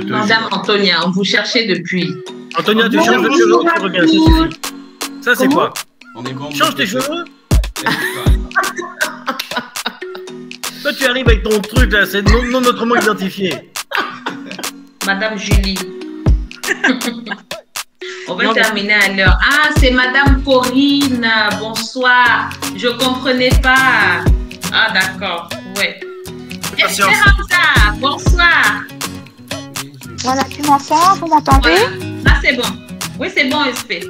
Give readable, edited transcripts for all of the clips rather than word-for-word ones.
Madame Antonia, on vous cherchait depuis. Antonia, tu changes de cheveux, tu reviens, ça suffit. Ça, c'est quoi? On est bon. Change tes cheveux. Toi, tu arrives avec ton truc, là, c'est non autrement identifié. Madame Julie. On va terminer à l'heure. Ah, c'est Madame Corinne. Bonsoir. Je comprenais pas. Ah, d'accord. Ouais. Esperanza, bonsoir. Voilà, tu m'entends? Vous m'entendez? Voilà. Ah, c'est bon. Oui, c'est bon, SP.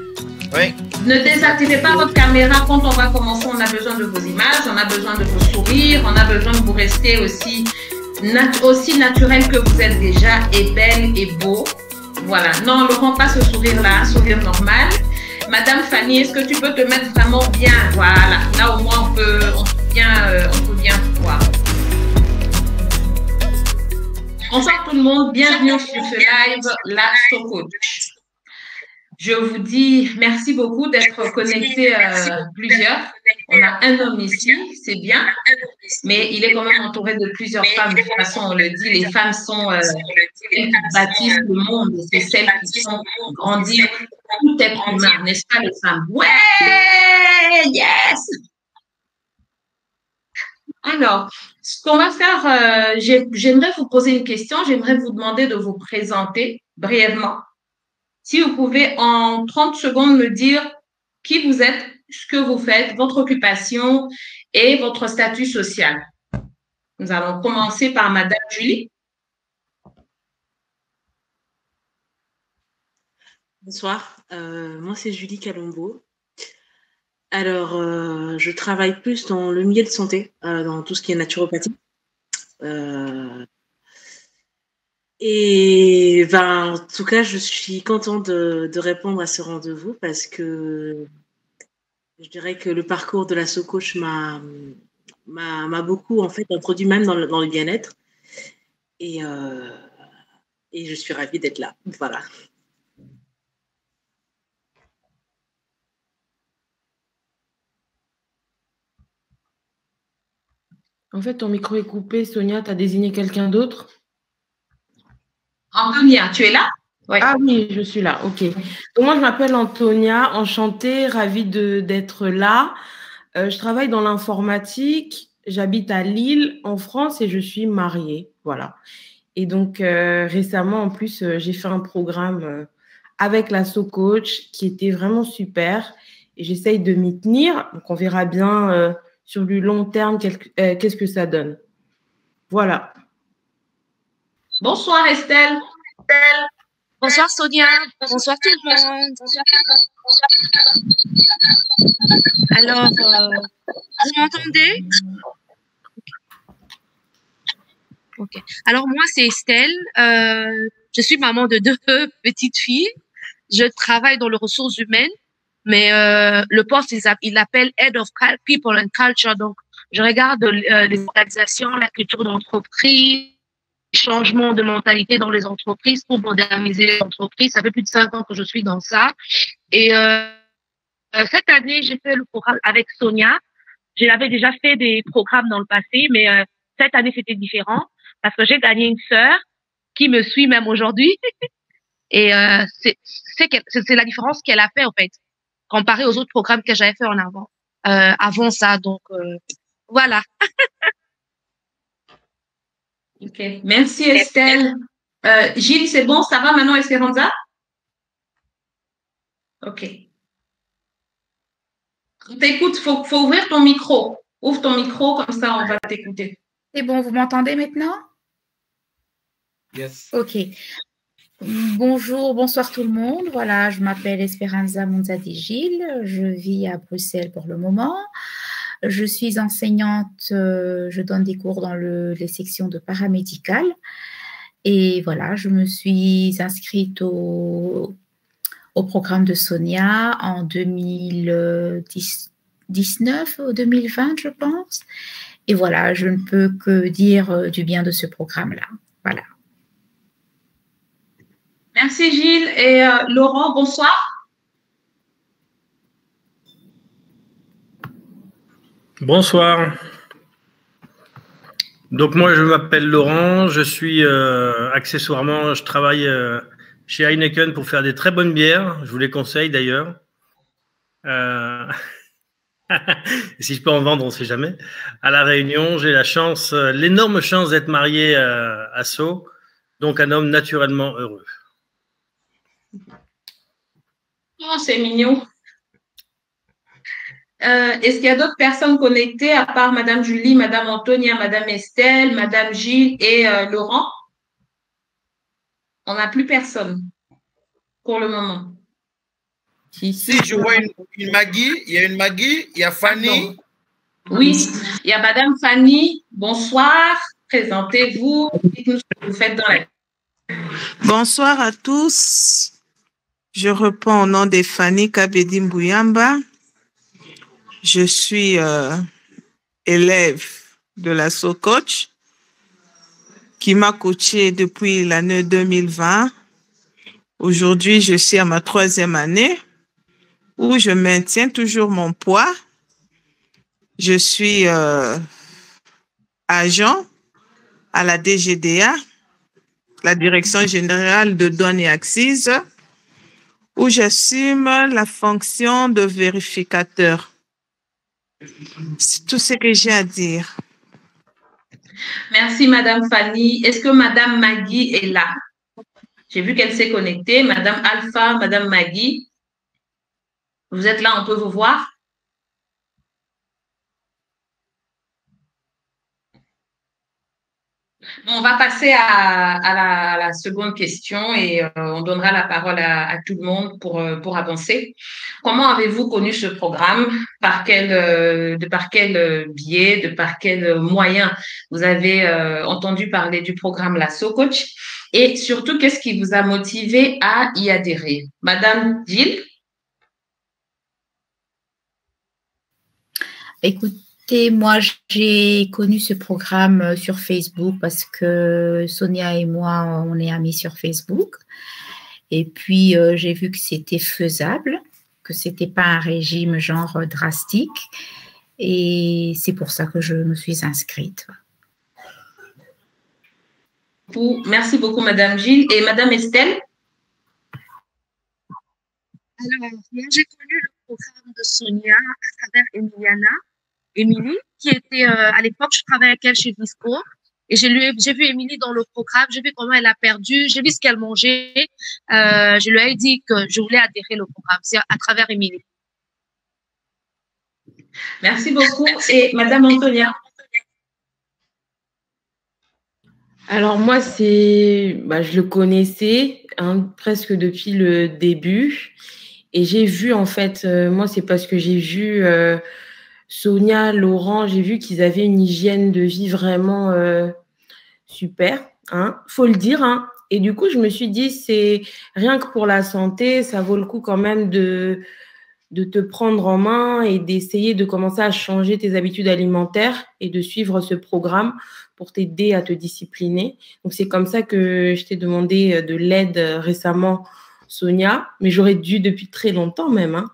Oui. Ne désactivez pas votre caméra quand on va commencer. On a besoin de vos images, on a besoin de vos sourires, on a besoin de vous rester aussi naturel que vous êtes déjà et belle et beau. Voilà. Non, ne rends pas ce sourire-là, un sourire normal. Madame Fanny, est-ce que tu peux te mettre vraiment bien? Voilà. Là, au moins, on peut bien voir. Bonsoir tout le monde, bienvenue sur ce live, la SoCoach. Je vous dis merci beaucoup d'être connectés plusieurs. On a un homme ici, c'est bien, mais il est quand même entouré de plusieurs femmes. De toute façon, on le dit, les femmes sont celles qui bâtissent le monde, c'est celles qui font grandir tout être humain, n'est-ce pas les femmes? Ouais, yes! Alors, ce qu'on va faire, j'aimerais vous poser une question, j'aimerais vous demander de vous présenter brièvement. Si vous pouvez en 30 secondes me dire qui vous êtes, ce que vous faites, votre occupation et votre statut social. Nous allons commencer par Madame Julie. Bonsoir, moi c'est Julie Calombo. Alors, je travaille plus dans le milieu de santé, dans tout ce qui est naturopathie. Et ben, en tout cas, je suis contente de répondre à ce rendez-vous parce que je dirais que le parcours de la SoCoach m'a beaucoup en fait introduit même dans le bien-être. Et je suis ravie d'être là. Voilà. En fait, ton micro est coupé. Sonia, tu as désigné quelqu'un d'autre? Antonia, tu es là? Oui. Ah oui, je suis là. OK. Donc, moi, je m'appelle Antonia. Enchantée, ravie d'être là. Je travaille dans l'informatique. J'habite à Lille, en France, et je suis mariée. Voilà. Et donc, récemment, en plus, j'ai fait un programme avec la SoCoach qui était vraiment super. Et j'essaye de m'y tenir. Donc, on verra bien sur le long terme qu'est-ce que ça donne. Voilà. Bonsoir Estelle. Bonsoir Sonia. Bonsoir tout le monde. Alors, vous m'entendez? Ok. Alors moi c'est Estelle. Je suis maman de 2 petites filles. Je travaille dans les ressources humaines, mais le poste il l'appelle Head of People and Culture. Donc je regarde les organisations, la culture d'entreprise, changement de mentalité dans les entreprises pour moderniser les entreprises. Ça fait plus de 5 ans que je suis dans ça. Et cette année, j'ai fait le programme avec Sonia. J'avais déjà fait des programmes dans le passé, mais cette année, c'était différent parce que j'ai gagné une sœur qui me suit même aujourd'hui. Et c'est la différence qu'elle a fait, en fait, comparé aux autres programmes que j'avais fait en avant ça. Donc, voilà. Ok, merci Estelle. Gilles, c'est bon, ça va maintenant, Esperanza? Ok. T'écoutes, faut ouvrir ton micro. Ouvre ton micro, comme ça on va t'écouter. C'est bon, vous m'entendez maintenant? Yes. Ok. Bonjour, bonsoir tout le monde. Voilà, je m'appelle Esperanza Monzadi Gilles. Je vis à Bruxelles pour le moment. Je suis enseignante, je donne des cours dans les sections de paramédical. Et voilà, je me suis inscrite au programme de Sonia en 2019 ou 2020, je pense. Et voilà, je ne peux que dire du bien de ce programme-là. Voilà. Merci Gilles. Et Laurent, bonsoir. Bonsoir. Donc moi, je m'appelle Laurent, je suis accessoirement, je travaille chez Heineken pour faire des très bonnes bières, je vous les conseille d'ailleurs. Si je peux en vendre, on ne sait jamais. À La Réunion, j'ai la chance, l'énorme chance d'être marié à Sceaux, donc un homme naturellement heureux. Oh, c'est mignon. Est-ce qu'il y a d'autres personnes connectées à part Madame Julie, Madame Antonia, Madame Estelle, Madame Gilles et Laurent? On n'a plus personne pour le moment. Si, je vois une Maggie, il y a une Maggie, il y a Fanny. Oui, il y a Madame Fanny. Bonsoir, présentez-vous, dites-nous ce que vous faites dans la... Bonsoir à tous. Je réponds au nom de Fanny Kabedi Mbouyamba. Je suis élève de la SoCoach qui m'a coaché depuis l'année 2020. Aujourd'hui, je suis à ma 3e année où je maintiens toujours mon poids. Je suis agent à la DGDA, la Direction générale de douane et accises, où j'assume la fonction de vérificateur. C'est tout ce que j'ai à dire. Merci, Madame Fanny. Est-ce que Madame Maggie est là? J'ai vu qu'elle s'est connectée. Madame Alpha, Madame Maggie, vous êtes là, on peut vous voir? On va passer à la seconde question et on donnera la parole à tout le monde pour avancer. Comment avez-vous connu ce programme? Par quel biais, par quel moyen vous avez entendu parler du programme La SoCoach? Et surtout, qu'est-ce qui vous a motivé à y adhérer? Madame Gilles? Écoutez, moi, j'ai connu ce programme sur Facebook parce que Sonia et moi, on est amis sur Facebook. Et puis, j'ai vu que c'était faisable, que ce n'était pas un régime genre drastique. Et c'est pour ça que je me suis inscrite. Merci beaucoup, Madame Gilles. Et Madame Estelle? Alors, moi, j'ai connu le programme de Sonia à travers Émilie, qui était, à l'époque, je travaillais avec elle chez Visco. Et j'ai vu Émilie dans le programme, j'ai vu comment elle a perdu, j'ai vu ce qu'elle mangeait. Je lui ai dit que je voulais adhérer au programme. C'est à travers Émilie. Merci beaucoup. Et Madame Antonia? Alors moi, je le connaissais presque depuis le début. Et j'ai vu, en fait, moi, c'est parce que j'ai vu Sonia, Laurent, j'ai vu qu'ils avaient une hygiène de vie vraiment super, faut le dire. Et du coup, je me suis dit, c'est rien que pour la santé, ça vaut le coup quand même de te prendre en main et d'essayer de commencer à changer tes habitudes alimentaires et de suivre ce programme pour t'aider à te discipliner. Donc, c'est comme ça que je t'ai demandé de l'aide récemment, Sonia, mais j'aurais dû depuis très longtemps même.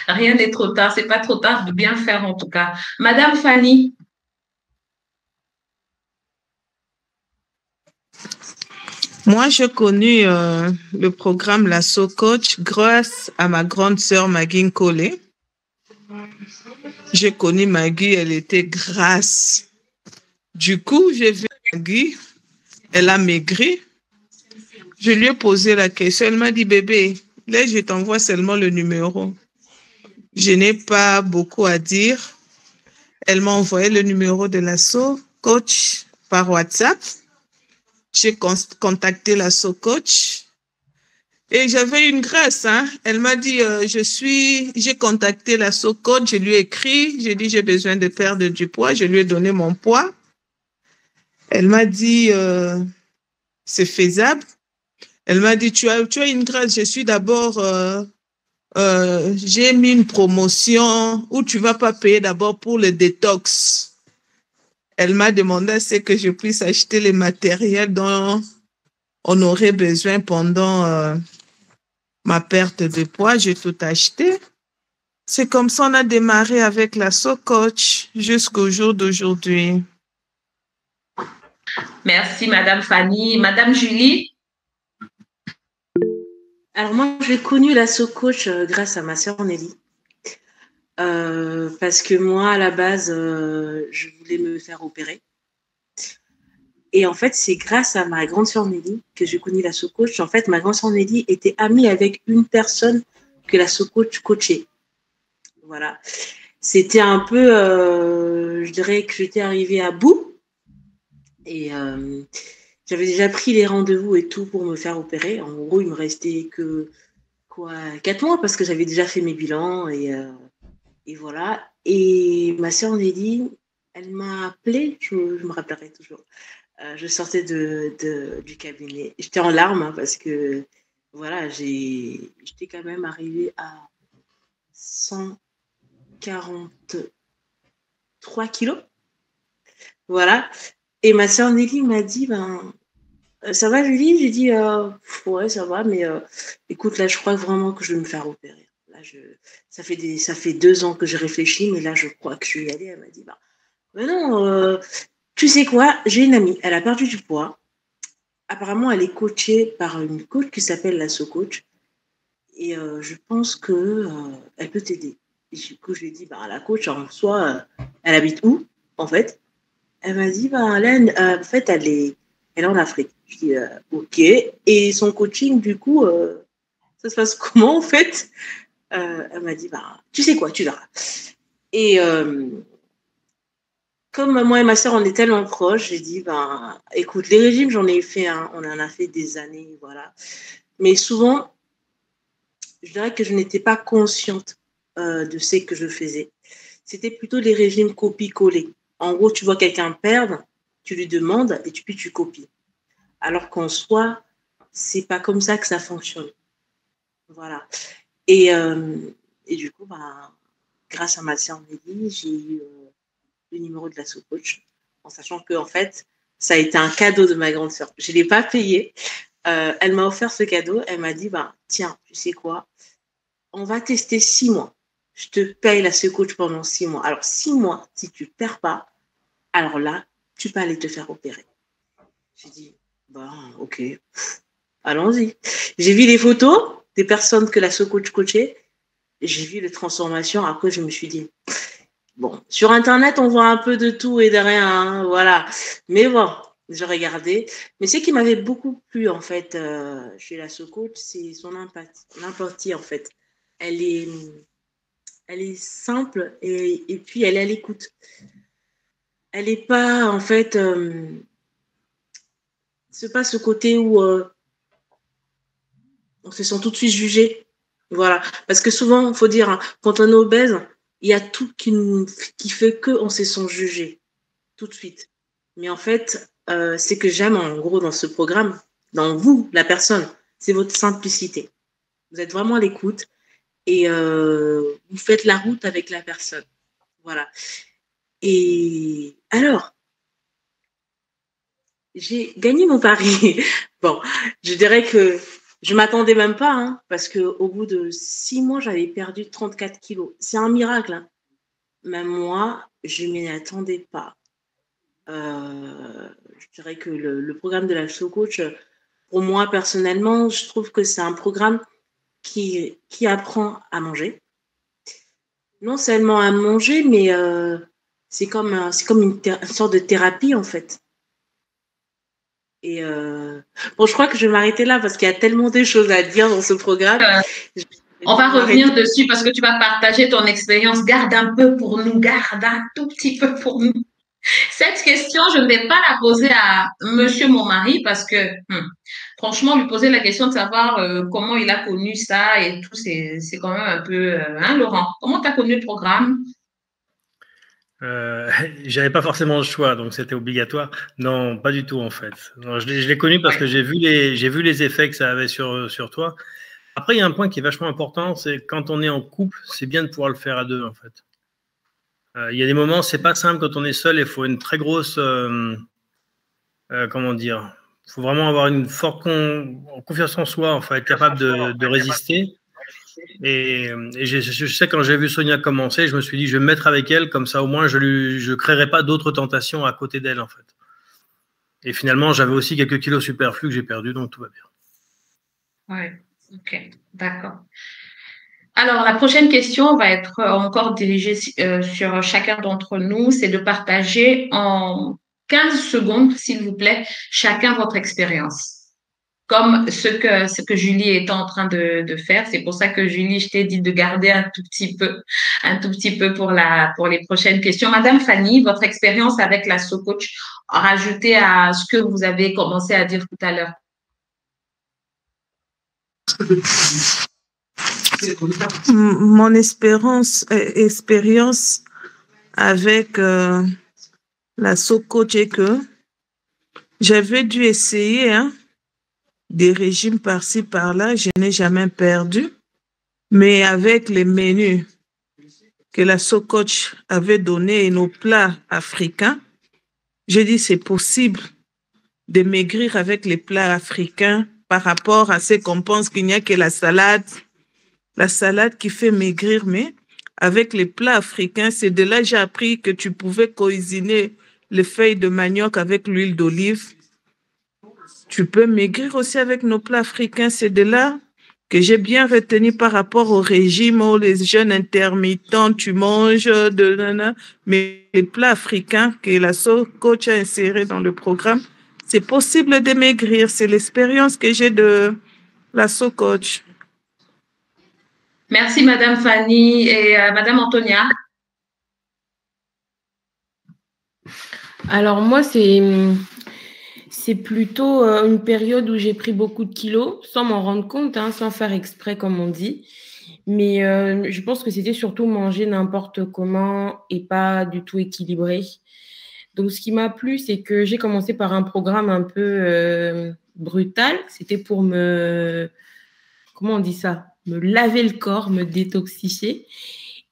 Rien n'est trop tard, c'est pas trop tard de bien faire en tout cas. Madame Fanny? Moi, j'ai connu le programme La SoCoach grâce à ma grande sœur Maggie Nkole. J'ai connu Maggie, elle était grasse. Du coup, j'ai vu Maggie, elle a maigri. Je lui ai posé la question, elle m'a dit, bébé, là, je t'envoie seulement le numéro. Je n'ai pas beaucoup à dire. Elle m'a envoyé le numéro de la SoCoach par WhatsApp. J'ai contacté la SoCoach et j'avais une grâce. Elle m'a dit, j'ai contacté la SoCoach, je lui ai écrit, j'ai dit, j'ai besoin de perdre du poids, je lui ai donné mon poids. Elle m'a dit, c'est faisable. Elle m'a dit, tu as une grâce, je suis d'abord, j'ai mis une promotion où tu vas pas payer d'abord pour le détox. Elle m'a demandé à ce que je puisse acheter les matériels dont on aurait besoin pendant ma perte de poids. J'ai tout acheté. C'est comme ça on a démarré avec la SoCoach jusqu'au jour d'aujourd'hui. Merci, Madame Fanny. Madame Julie? Alors moi, j'ai connu la SoCoach grâce à ma sœur Nelly. Parce que moi, à la base, je voulais me faire opérer. Et en fait, c'est grâce à ma grande sœur Nelly que j'ai connu la SoCoach. En fait, ma grande sœur Nelly était amie avec une personne que la SoCoach coachait. Voilà. C'était un peu, je dirais que j'étais arrivée à bout. Et j'avais déjà pris les rendez-vous et tout pour me faire opérer. En gros, il me restait que 4 mois parce que j'avais déjà fait mes bilans et voilà. Et ma sœur Nelly, elle m'a appelée, je me rappellerai toujours. Je sortais du cabinet. J'étais en larmes hein, parce que voilà, j'étais quand même arrivée à 143 kilos. Voilà. Et ma sœur Nelly m'a dit, ça va Julie? J'ai dit, ouais, ça va, mais écoute, là, je crois vraiment que je vais me faire opérer. Là, ça fait 2 ans que je réfléchis, mais là, je crois que je vais y aller. Elle m'a dit, mais non, tu sais quoi? J'ai une amie, elle a perdu du poids. Apparemment, elle est coachée par une coach qui s'appelle la SoCoach. Et je pense qu'elle peut t'aider. Et du coup, je lui ai dit, la coach, en soi, elle habite où, en fait? Elle m'a dit, là, en fait, elle est en Afrique. Je dis, ok. Et son coaching, du coup, ça se passe comment, en fait? Elle m'a dit, tu sais quoi, tu verras. Et comme moi et ma sœur, on est tellement proches, j'ai dit, écoute, les régimes, j'en ai fait, on en a fait des années, voilà. Mais souvent, je dirais que je n'étais pas consciente de ce que je faisais. C'était plutôt les régimes copie-coller. En gros, tu vois quelqu'un perdre, tu lui demandes et puis tu copies. Alors qu'en soi, c'est pas comme ça que ça fonctionne. Voilà. Et du coup, grâce à ma sœur Nelly, j'ai eu le numéro de la SoCoach, en sachant que en fait, ça a été un cadeau de ma grande sœur. Je l'ai pas payé. Elle m'a offert ce cadeau. Elle m'a dit, tiens, tu sais quoi, on va tester 6 mois. Je te paye la SoCoach pendant 6 mois. Alors, 6 mois, si tu ne perds pas, alors là, tu peux aller te faire opérer. J'ai dit, ok, allons-y. J'ai vu les photos des personnes que la SoCoach coachait. J'ai vu les transformations. Après, je me suis dit, sur Internet, on voit un peu de tout et de rien. Hein, voilà. Mais bon, je regardais. Mais ce qui m'avait beaucoup plu, en fait, chez la SoCoach, c'est son empathie, en fait. Elle est simple et puis elle est à l'écoute. Elle n'est pas, en fait, c'est pas ce côté où on se sent tout de suite jugé. Voilà. Parce que souvent, il faut dire, quand on est obèse, il y a tout qui fait qu'on se sent jugé tout de suite. Mais en fait, ce que j'aime en gros dans ce programme, dans vous, la personne, c'est votre simplicité. Vous êtes vraiment à l'écoute et vous faites la route avec la personne. Voilà. Et alors, j'ai gagné mon pari. Bon, je dirais que je ne m'attendais même pas, parce qu'au bout de 6 mois, j'avais perdu 34 kilos. C'est un miracle. Hein. Même moi, je ne m'y attendais pas. Je dirais que le programme de la SoCoach, pour moi, personnellement, je trouve que c'est un programme qui apprend à manger. Non seulement à manger, mais c'est comme une sorte de thérapie, en fait. Et je crois que je vais m'arrêter là parce qu'il y a tellement de choses à dire dans ce programme. On va revenir dessus parce que tu vas partager ton expérience. Garde un peu pour nous, garde un tout petit peu pour nous. Cette question, je ne vais pas la poser à monsieur mon mari parce que, franchement, lui poser la question de savoir comment il a connu ça et tout, c'est quand même un peu... Laurent, comment tu as connu le programme? J'avais pas forcément le choix, donc c'était obligatoire. Non, pas du tout en fait. Non, je l'ai connu parce que j'ai vu les effets que ça avait sur toi. Après, il y a un point qui est vachement important, c'est quand on est en couple, c'est bien de pouvoir le faire à 2 en fait. Il y a des moments, c'est pas simple quand on est seul. Il faut une très grosse, comment dire, il faut vraiment avoir une forte confiance en soi, enfin être capable de résister. Et je sais, quand j'ai vu Sonia commencer, je me suis dit, je vais me mettre avec elle, comme ça au moins je ne créerai pas d'autres tentations à côté d'elle, en fait. Et finalement, j'avais aussi quelques kilos superflus que j'ai perdus, donc tout va bien. Oui, ok, d'accord. Alors, la prochaine question va être encore dirigée sur chacun d'entre nous, c'est de partager en 15 secondes, s'il vous plaît, chacun votre expérience. Comme ce que Julie est en train de faire. C'est pour ça que Julie, je t'ai dit de garder un tout petit peu pour les prochaines questions. Madame Fanny, votre expérience avec la SoCoach, rajoutez à ce que vous avez commencé à dire tout à l'heure. Mon expérience avec la SoCoach est que j'avais dû essayer des régimes par-ci, par-là. Je n'ai jamais perdu. Mais avec les menus que la SoCoach avait donnés et nos plats africains, j'ai dit c'est possible de maigrir avec les plats africains par rapport à ce qu'on pense qu'il n'y a que la salade qui fait maigrir, mais avec les plats africains, c'est de là que j'ai appris que tu pouvais cuisiner les feuilles de manioc avec l'huile d'olive. Tu peux maigrir aussi avec nos plats africains. C'est de là que j'ai bien retenu par rapport au régime où les jeûnes intermittents, tu manges mais les plats africains que la SoCoach a insérés dans le programme, c'est possible de maigrir. C'est l'expérience que j'ai de la SoCoach. Merci, Madame Fanny et Madame Antonia. Alors, moi, c'est plutôt une période où j'ai pris beaucoup de kilos, sans m'en rendre compte, sans faire exprès, comme on dit. Mais je pense que c'était surtout manger n'importe comment et pas du tout équilibré. Donc, ce qui m'a plu, c'est que j'ai commencé par un programme un peu brutal. C'était pour comment on dit ça? Me laver le corps, me détoxifier.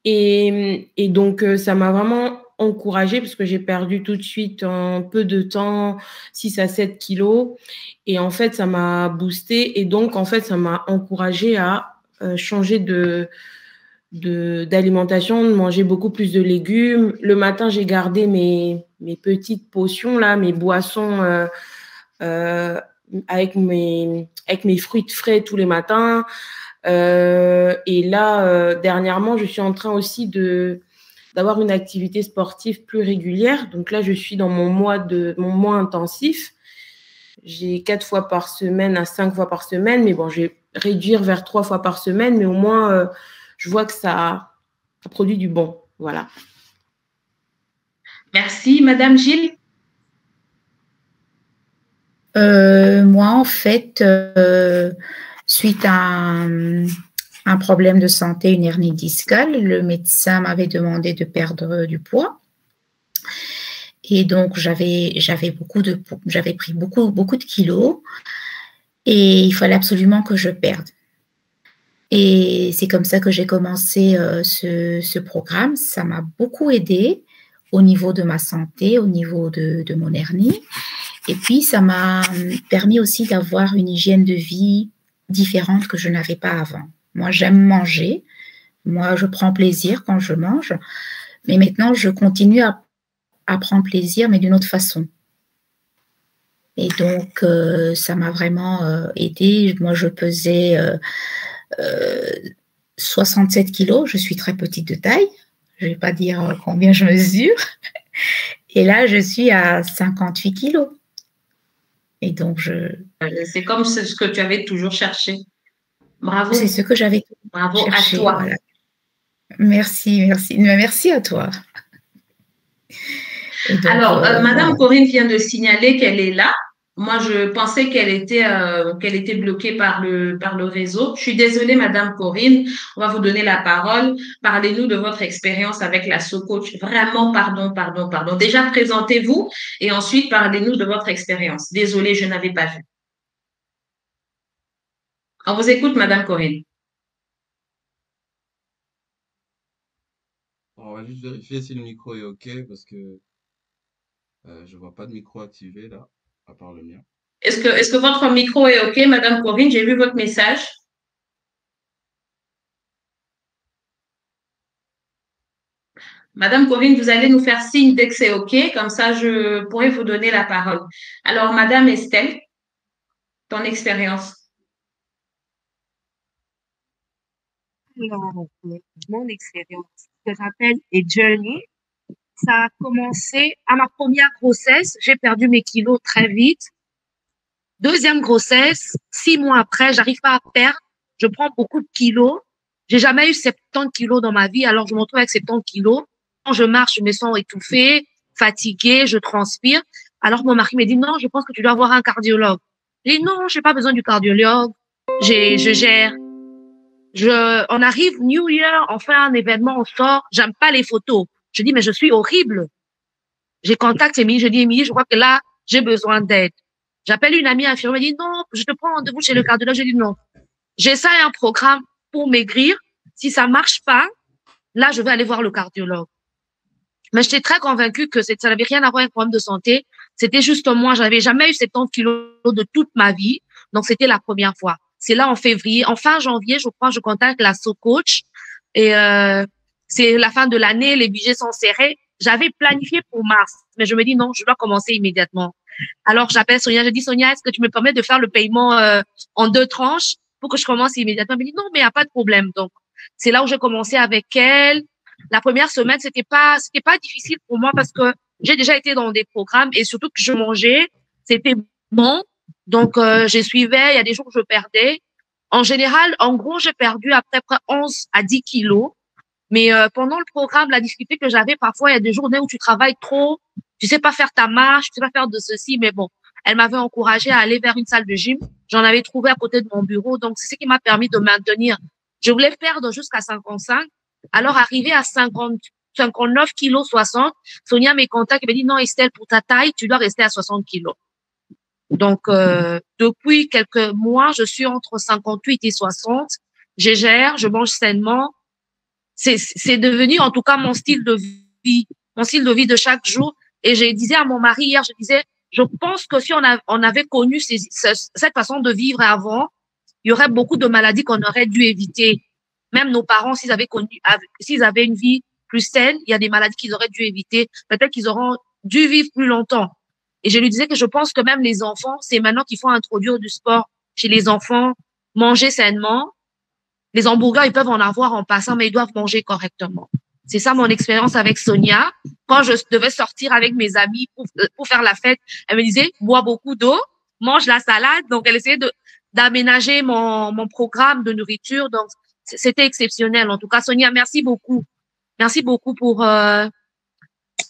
Et donc, ça m'a vraiment encouragée parce que j'ai perdu tout de suite en peu de temps 6 à 7 kilos. Et en fait, ça m'a boosté. Et donc, en fait, ça m'a encouragée à changer d'alimentation, de manger beaucoup plus de légumes. Le matin, j'ai gardé mes petites potions, là, mes boissons avec mes fruits frais tous les matins. Et là, dernièrement, je suis en train aussi d'avoir une activité sportive plus régulière. Donc là, je suis dans mon mois intensif. J'ai 4 fois par semaine à 5 fois par semaine. Mais bon, je vais réduire vers 3 fois par semaine. Mais au moins, je vois que ça produit du bon. Voilà. Merci. Madame Gilles? Moi, en fait, suite à un problème de santé, une hernie discale, le médecin m'avait demandé de perdre du poids. Et donc, j'avais pris beaucoup de kilos et il fallait absolument que je perde. Et c'est comme ça que j'ai commencé ce programme. Ça m'a beaucoup aidée au niveau de ma santé, au niveau de mon hernie. Et puis, ça m'a permis aussi d'avoir une hygiène de vie différente que je n'avais pas avant. Moi, j'aime manger. Moi, je prends plaisir quand je mange. Mais maintenant, je continue à prendre plaisir, mais d'une autre façon. Et donc, ça m'a vraiment aidée. Moi, je pesais 67 kilos. Je suis très petite de taille. Je ne vais pas dire combien je mesure. Et là, je suis à 58 kilos. Et donc, c'est comme ce que tu avais toujours cherché. Bravo. C'est ce que j'avais Bravo cherché, à toi. Voilà. Merci. Merci à toi. Donc, alors, Madame Corinne vient de signaler qu'elle est là. Moi, je pensais qu'elle était bloquée par le réseau. Je suis désolée, Madame Corinne. On va vous donner la parole. Parlez-nous de votre expérience avec la SoCoach. Vraiment, pardon. Déjà, présentez-vous et ensuite, parlez-nous de votre expérience. Désolée, je n'avais pas vu. On vous écoute, Madame Corinne. On va juste vérifier si le micro est OK parce que je ne vois pas de micro activé là, à part le mien. Est-ce que votre micro est OK, Madame Corinne? J'ai vu votre message. Madame Corinne, vous allez nous faire signe dès que c'est OK, comme ça je pourrai vous donner la parole. Alors, Madame Estelle, ton expérience. Alors, mon expérience, ce que j'appelle a journey, ça a commencé à ma première grossesse. J'ai perdu mes kilos très vite. Deuxième grossesse, 6 mois après, j'arrive pas à perdre. Je prends beaucoup de kilos. J'ai jamais eu 70 kilos dans ma vie, alors je me retrouve avec 70 kilos. Quand je marche, je me sens étouffée, fatiguée, je transpire. Alors mon mari me dit non, je pense que tu dois avoir un cardiologue. Je dis non, j'ai pas besoin du cardiologue. Je gère. On arrive New Year, on fait un événement, on sort. J'aime pas les photos. Je dis mais je suis horrible. J'ai contacté Émilie, je dis Émilie, je crois que là j'ai besoin d'aide. J'appelle une amie infirmière, elle dit non, je te prends rendez-vous chez le cardiologue. Je dis non. J'essaie un programme pour maigrir. Si ça marche pas, là je vais aller voir le cardiologue. Mais j'étais très convaincue que ça n'avait rien à voir avec un problème de santé. C'était juste moi, j'avais jamais eu 70 kilos de toute ma vie. Donc c'était la première fois. C'est là en février, en fin janvier, je crois, je contacte la SoCoach et c'est la fin de l'année, les budgets sont serrés. J'avais planifié pour mars, mais je me dis non, je dois commencer immédiatement. Alors j'appelle Sonia, je dis Sonia, est-ce que tu me permets de faire le paiement en 2 tranches pour que je commence immédiatement? Elle me dit non, mais il n'y a pas de problème. Donc c'est là où j'ai commencé avec elle. La première semaine, c'était pas difficile pour moi parce que j'ai déjà été dans des programmes et surtout que je mangeais, c'était bon. Donc, je suivais, il y a des jours où je perdais. En général, en gros, j'ai perdu à peu près 11 à 10 kilos. Mais pendant le programme, la difficulté que j'avais, parfois, il y a des journées où tu travailles trop, tu sais pas faire ta marche, tu sais pas faire de ceci, mais bon, elle m'avait encouragée à aller vers une salle de gym. J'en avais trouvé à côté de mon bureau, donc c'est ce qui m'a permis de maintenir. Je voulais perdre jusqu'à 55. Alors, arrivé à 50, 59 kilos 60, Sonia me contacte et me dit non, Estelle, pour ta taille, tu dois rester à 60 kilos. Donc, depuis quelques mois, je suis entre 58 et 60. Je gère, je mange sainement. C'est devenu, en tout cas, mon style de vie de chaque jour. Et je disais à mon mari hier, je disais, je pense que si on avait connu cette façon de vivre avant, il y aurait beaucoup de maladies qu'on aurait dû éviter. Même nos parents, s'ils avaient une vie plus saine, il y a des maladies qu'ils auraient dû éviter. Peut-être qu'ils auront dû vivre plus longtemps. Et je lui disais que je pense que même les enfants, c'est maintenant qu'il faut introduire du sport chez les enfants, manger sainement. Les hamburgers, ils peuvent en avoir en passant, mais ils doivent manger correctement. C'est ça mon expérience avec Sonia. Quand je devais sortir avec mes amis pour faire la fête, elle me disait, bois beaucoup d'eau, mange la salade. Donc, elle essayait d'aménager mon programme de nourriture. Donc, c'était exceptionnel. En tout cas, Sonia, merci beaucoup. Merci beaucoup pour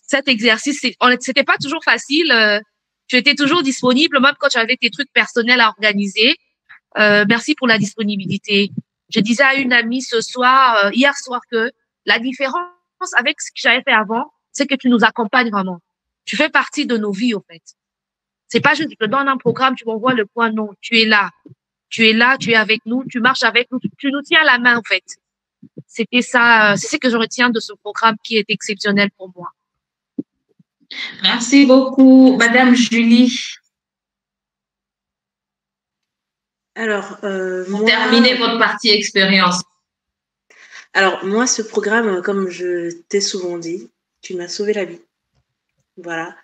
cet exercice. C'était pas toujours facile. Tu étais toujours disponible, même quand tu avais tes trucs personnels à organiser. Merci pour la disponibilité. Je disais à une amie hier soir, que la différence avec ce que j'avais fait avant, c'est que tu nous accompagnes vraiment. Tu fais partie de nos vies, au fait. C'est pas juste, je te donne un programme, tu m'envoies le point, non. Tu es là. Tu es là, tu es avec nous, tu marches avec nous, tu nous tiens la main, en fait. C'était ça, c'est ce que je retiens de ce programme qui est exceptionnel pour moi. Merci beaucoup, Madame Julie. Alors, pour terminer votre partie expérience. Alors, moi, ce programme, comme je t'ai souvent dit, tu m'as sauvé la vie. Voilà.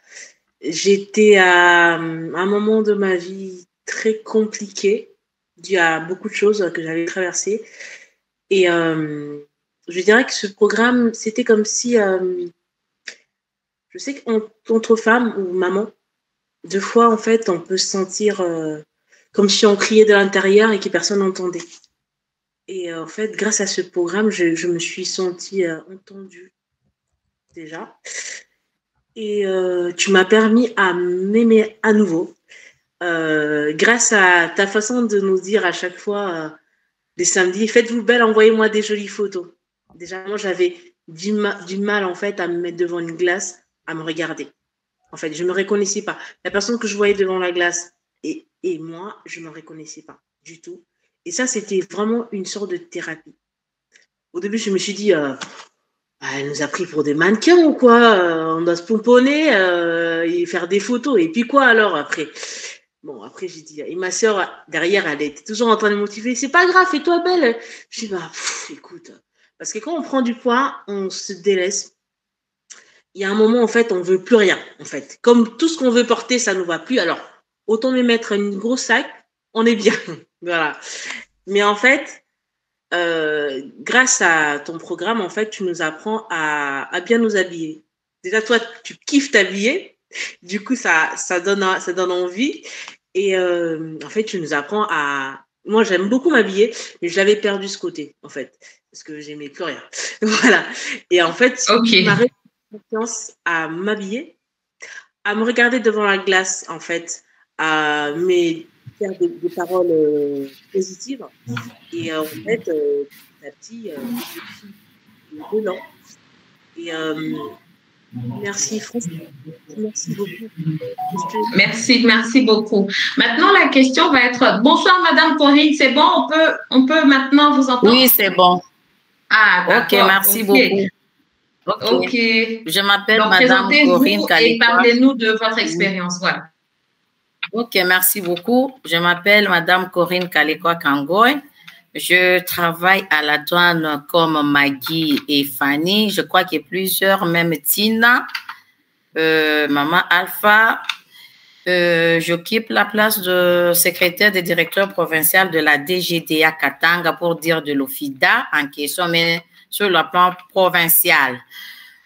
J'étais à un moment de ma vie très compliqué, dû à beaucoup de choses que j'avais traversées. Et je dirais que ce programme, c'était comme si, je sais qu'entre femmes ou mamans, deux fois, en fait, on peut se sentir comme si on criait de l'intérieur et que personne n'entendait. Et en fait, grâce à ce programme, je me suis sentie entendue déjà. Et tu m'as permis à m'aimer à nouveau. Grâce à ta façon de nous dire à chaque fois, les samedis, faites-vous belle, envoyez-moi des jolies photos. Déjà, moi, j'avais du mal, en fait, à me mettre devant une glace, à me regarder. En fait, je ne me reconnaissais pas. La personne que je voyais devant la glace et moi, je ne me reconnaissais pas du tout. Et ça, c'était vraiment une sorte de thérapie. Au début, je me suis dit, elle nous a pris pour des mannequins ou quoi, on doit se pomponner et faire des photos. Et puis quoi alors après? Bon, après, j'ai dit, et ma sœur, derrière, elle était toujours en train de me motiver. C'est pas grave, fais-toi belle. Je dis, écoute, parce que quand on prend du poids, on se délaisse. il y a un moment, en fait, on veut plus rien, en fait. Comme tout ce qu'on veut porter, ça nous va plus. Alors, autant lui mettre une grosse sac, on est bien. Voilà. Mais en fait, grâce à ton programme, en fait, tu nous apprends à bien nous habiller. Déjà, toi, tu kiffes t'habiller. Du coup, ça donne envie. Et en fait, tu nous apprends à... Moi, j'aime beaucoup m'habiller, mais je l'avais perdu ce côté, en fait, parce que j'aimais plus rien. Voilà. Et en fait, tu m'as réussi confiance à m'habiller, à me regarder devant la glace, en fait, à faire des paroles positives. Et en fait, petit à petit, je suis dedans. Et merci, franchement. Merci beaucoup. Merci beaucoup. Maintenant, la question va être, bonsoir Madame Corinne, c'est bon, on peut maintenant vous entendre? Oui, c'est bon. Ah, d'accord. Ok, merci beaucoup. Ok. Je m'appelle Madame Corinne Kalekwa. Et parlez-nous de votre expérience. Voilà. Ok, merci beaucoup. Je m'appelle Madame Corinne Kalekwa Kangoy. Je travaille à la douane comme Maggie et Fanny. Je crois qu'il y a plusieurs, même Tina, Maman Alpha. J'occupe la place de secrétaire des directeurs provincial de la DGDA Katanga, pour dire de l'OFIDA en question, mais sur le plan provincial.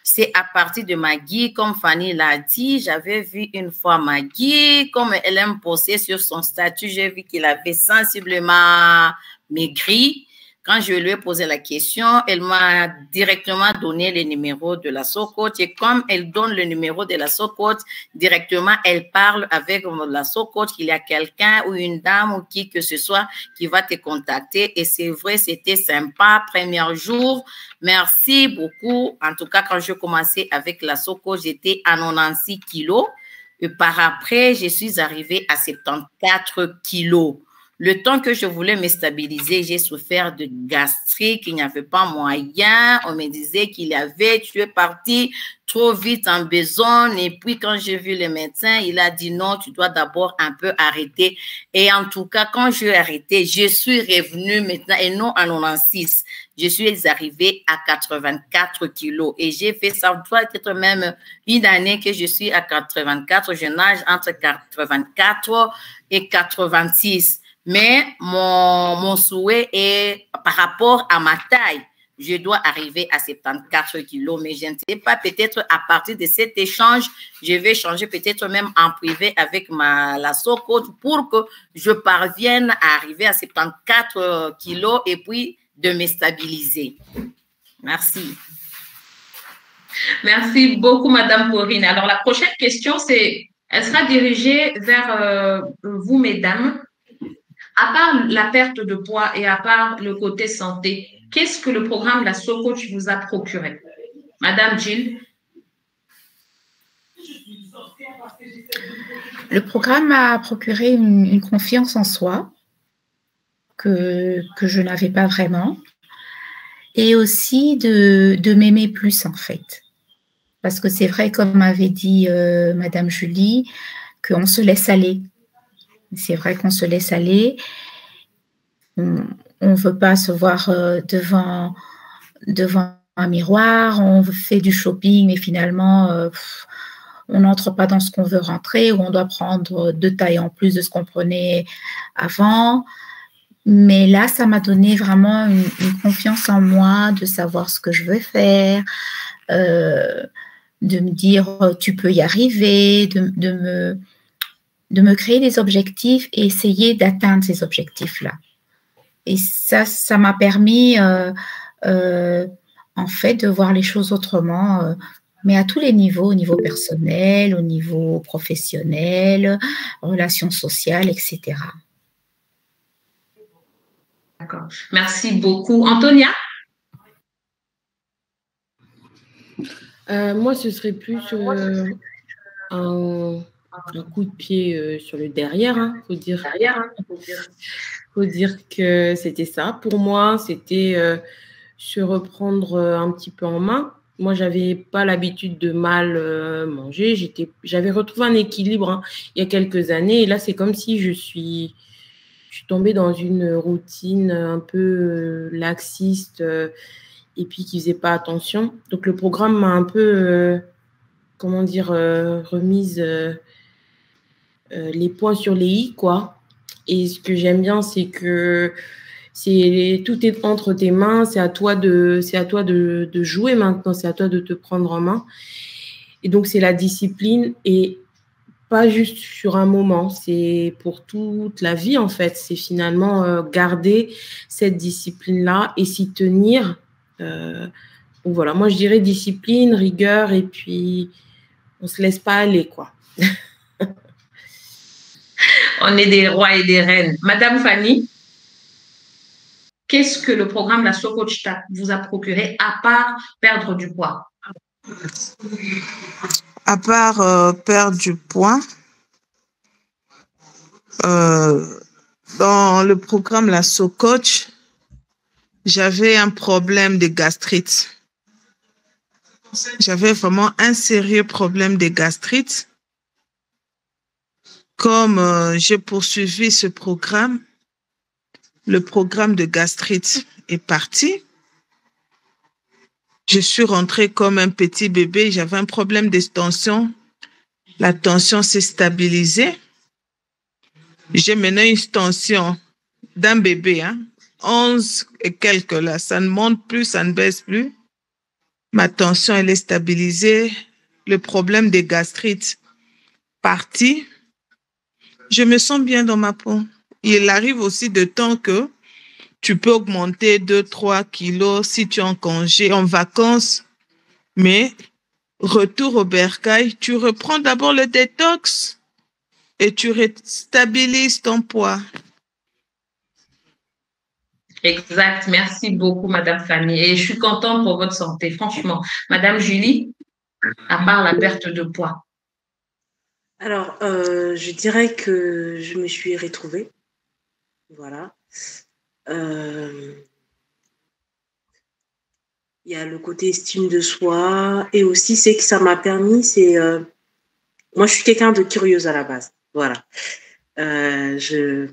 C'est à partir de Maggie, comme Fanny l'a dit, j'avais vu une fois Maggie, comme elle aime poser sur son statut, j'ai vu qu'il avait sensiblement maigri. Quand je lui ai posé la question, elle m'a directement donné le numéro de la SOCOACH. Et comme elle donne le numéro de la SOCOACH, directement, elle parle avec la SOCOACH qu'il y a quelqu'un ou une dame ou qui que ce soit qui va te contacter. Et c'est vrai, c'était sympa. Premier jour, merci beaucoup. En tout cas, quand je commençais avec la SOCOACH, j'étais à 96 kilos. Et par après, je suis arrivée à 74 kilos. Le temps que je voulais me stabiliser, j'ai souffert de gastrique, il n'y avait pas moyen. On me disait tu es parti trop vite en besogne. Et puis, quand j'ai vu le médecin, il a dit non, tu dois d'abord un peu arrêter. Et en tout cas, quand j'ai arrêté, je suis revenue maintenant, et non à 96. Je suis arrivée à 84 kilos. Et j'ai fait ça, doit être même une année que je suis à 84. Je nage entre 84 et 86. Mais mon souhait est par rapport à ma taille. Je dois arriver à 74 kilos, mais je ne sais pas, peut-être à partir de cet échange, je vais changer peut-être même en privé avec la SOCOACH pour que je parvienne à arriver à 74 kilos et puis de me stabiliser. Merci. Merci beaucoup, Madame Corinne. Alors, la prochaine question, elle sera dirigée vers vous, mesdames. À part la perte de poids et à part le côté santé, qu'est-ce que le programme de la SOCOACH vous a procuré? Madame Jill. Le programme m'a procuré une confiance en soi que je n'avais pas vraiment, et aussi de m'aimer plus, en fait. Parce que c'est vrai, comme m'avait dit Madame Julie, qu'on se laisse aller. C'est vrai qu'on se laisse aller. On ne veut pas se voir devant un miroir. On fait du shopping, mais finalement, on n'entre pas dans ce qu'on veut rentrer, ou on doit prendre 2 tailles en plus de ce qu'on prenait avant. Mais là, ça m'a donné vraiment une confiance en moi, de savoir ce que je veux faire, de me dire tu peux y arriver, de me créer des objectifs et essayer d'atteindre ces objectifs-là. Et ça m'a permis, en fait, de voir les choses autrement, mais à tous les niveaux, au niveau personnel, au niveau professionnel, relations sociales, etc. D'accord. Merci beaucoup. Antonia? Moi, ce serait plus un coup de pied sur le derrière, hein, faut dire que c'était ça. Pour moi, c'était se reprendre un petit peu en main. Moi, j'avais pas l'habitude de mal manger. J'avais retrouvé un équilibre, hein, il y a quelques années. Et là, c'est comme si je suis tombée dans une routine un peu laxiste et puis qui faisait pas attention. Donc, le programme m'a un peu comment dire, remise les points sur les i, quoi. Et ce que j'aime bien, c'est que tout est entre tes mains, c'est à toi de jouer maintenant, c'est à toi de te prendre en main. Et donc, c'est la discipline et pas juste sur un moment, c'est pour toute la vie, en fait. C'est finalement garder cette discipline-là et s'y tenir. Donc voilà, moi, je dirais discipline, rigueur et puis on ne se laisse pas aller, quoi. On est des rois et des reines. Madame Fanny, qu'est-ce que le programme La SoCoach vous a procuré à part perdre du poids? À part perdre du poids, dans le programme La SoCoach, j'avais un problème de gastrite. J'avais vraiment un sérieux problème de gastrite. Comme j'ai poursuivi ce programme, le programme de gastrite est parti. Je suis rentrée comme un petit bébé. J'avais un problème de tension. La tension s'est stabilisée. J'ai maintenant une tension d'un bébé, 11 et quelques là. Ça ne monte plus, ça ne baisse plus. Ma tension, elle est stabilisée. Le problème de gastrite parti. Je me sens bien dans ma peau. Il arrive aussi de temps que tu peux augmenter 2-3 kilos si tu es en congé, en vacances. Mais retour au bercail, tu reprends d'abord le détox et tu stabilises ton poids. Exact. Merci beaucoup, Madame Fanny. Et je suis contente pour votre santé, franchement. Madame Julie, à part la perte de poids. Alors, je dirais que je me suis retrouvée. Voilà. Il y a le côté estime de soi et aussi c'est que ça m'a permis, moi je suis quelqu'un de curieuse à la base, voilà. Je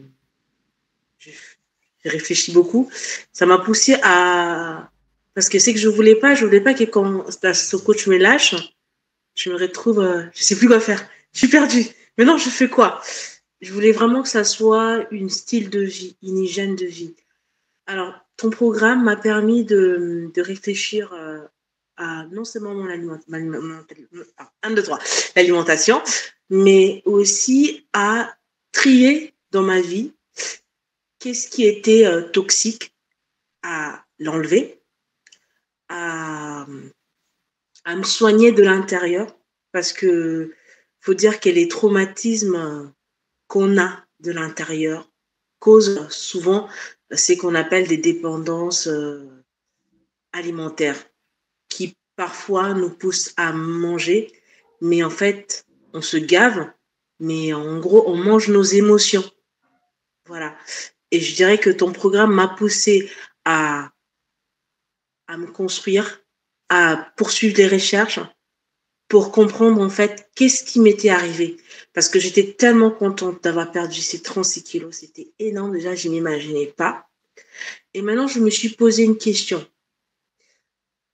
réfléchis beaucoup, ça m'a poussé parce que c'est que je voulais pas que quand ce coach me lâche, je me retrouve, je sais plus quoi faire, je suis perdue, maintenant je fais quoi? Je voulais vraiment que ça soit un style de vie, une hygiène de vie. Alors, ton programme m'a permis de réfléchir à non seulement l'alimentation, mais aussi à trier dans ma vie qu'est-ce qui était toxique, à l'enlever, à me soigner de l'intérieur, parce que faut dire que les traumatismes qu'on a de l'intérieur causent souvent ce qu'on appelle des dépendances alimentaires qui parfois nous poussent à manger, mais en fait, on se gave, mais en gros, on mange nos émotions. Voilà. Et je dirais que ton programme m'a poussé à me construire, à poursuivre des recherches pour comprendre en fait qu'est-ce qui m'était arrivé. Parce que j'étais tellement contente d'avoir perdu ces 36 kilos. C'était énorme déjà, je n'imaginais pas. Et maintenant, je me suis posé une question.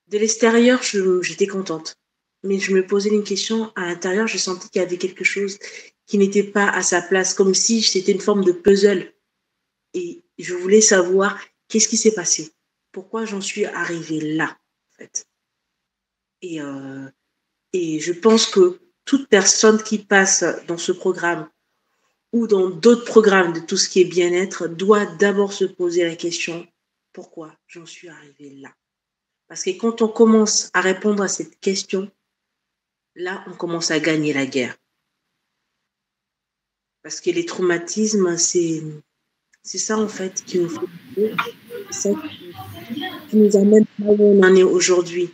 De l'extérieur, j'étais contente. Mais je me posais une question. À l'intérieur, je sentais qu'il y avait quelque chose qui n'était pas à sa place, comme si c'était une forme de puzzle. Et je voulais savoir qu'est-ce qui s'est passé. Pourquoi j'en suis arrivée là, en fait. Et je pense que toute personne qui passe dans ce programme ou dans d'autres programmes de tout ce qui est bien-être doit d'abord se poser la question « Pourquoi j'en suis arrivée là ?» Parce que quand on commence à répondre à cette question, là, on commence à gagner la guerre. Parce que les traumatismes, c'est ça en fait qui nous fait, c'est ça qui nous amène là où on en est aujourd'hui.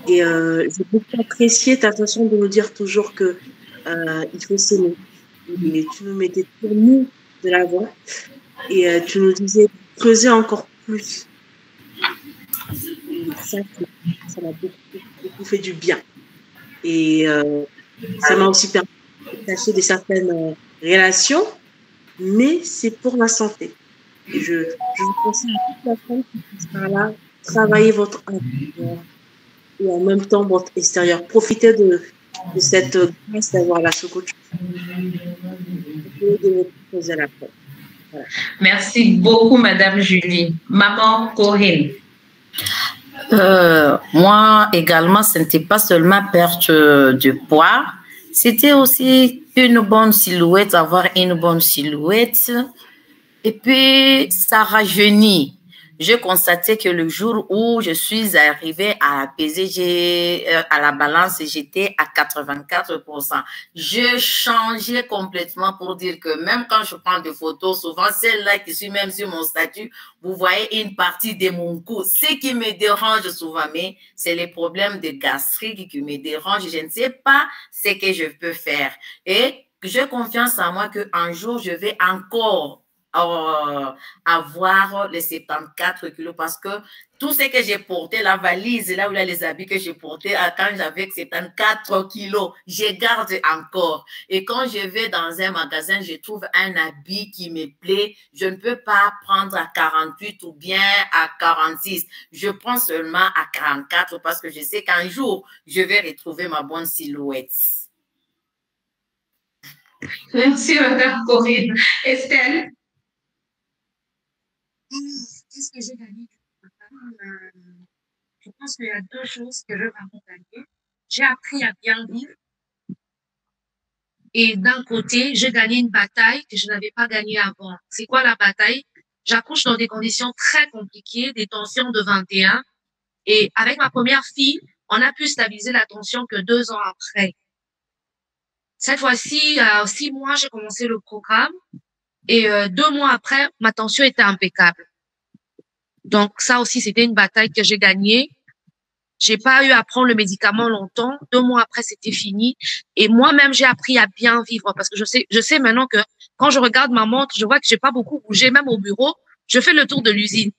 Et j'ai beaucoup apprécié ta façon de nous dire toujours que il faut s'aimer. Et tu nous mettais pour nous de l'avant et tu nous disais creuser encore plus. Et ça m'a beaucoup fait du bien. Et ça m'a aussi permis de tâcher de certaines relations, mais c'est pour la santé. Et je vous conseille à toute la femme qui passe par là, travailler votre intérieur et en même temps votre extérieur. Profitez de de cette grâce d'avoir la Socoach. Voilà. Merci beaucoup, Madame Julie. Maman Corinne. Moi également, ce n'était pas seulement perte de poids, c'était aussi une bonne silhouette, avoir une bonne silhouette. Et puis, ça rajeunit. Je constatais que le jour où je suis arrivée à peser, à la balance, j'étais à 84%. Je changeais complètement pour dire que même quand je prends des photos, souvent celle-là qui suit même sur mon statut, vous voyez une partie de mon cou. Ce qui me dérange souvent, mais c'est les problèmes de gastrique qui me dérangent. Je ne sais pas ce que je peux faire. Et j'ai confiance en moi qu'un jour, je vais encore avoir les 74 kilos parce que tout ce que j'ai porté, la valise, là où il y a les habits que j'ai portés quand j'avais 74 kilos, je garde encore. Et quand je vais dans un magasin, je trouve un habit qui me plaît, je ne peux pas prendre à 48 ou bien à 46. Je prends seulement à 44 parce que je sais qu'un jour, je vais retrouver ma bonne silhouette. Merci, Madame Corinne. Estelle? Qu'est-ce que j'ai gagné? Je pense qu'il y a deux choses que je vais gagner. J'ai appris à bien vivre. Et d'un côté, j'ai gagné une bataille que je n'avais pas gagnée avant. C'est quoi la bataille? J'accouche dans des conditions très compliquées, des tensions de 21. Et avec ma première fille, on a pu stabiliser la tension que 2 ans après. Cette fois-ci, 6 mois, j'ai commencé le programme. Et 2 mois après, ma tension était impeccable. Donc, ça aussi, c'était une bataille que j'ai gagnée. J'ai pas eu à prendre le médicament longtemps. 2 mois après, c'était fini. Et moi-même, j'ai appris à bien vivre parce que je sais maintenant que quand je regarde ma montre, je vois que j'ai pas beaucoup bougé. Même au bureau, je fais le tour de l'usine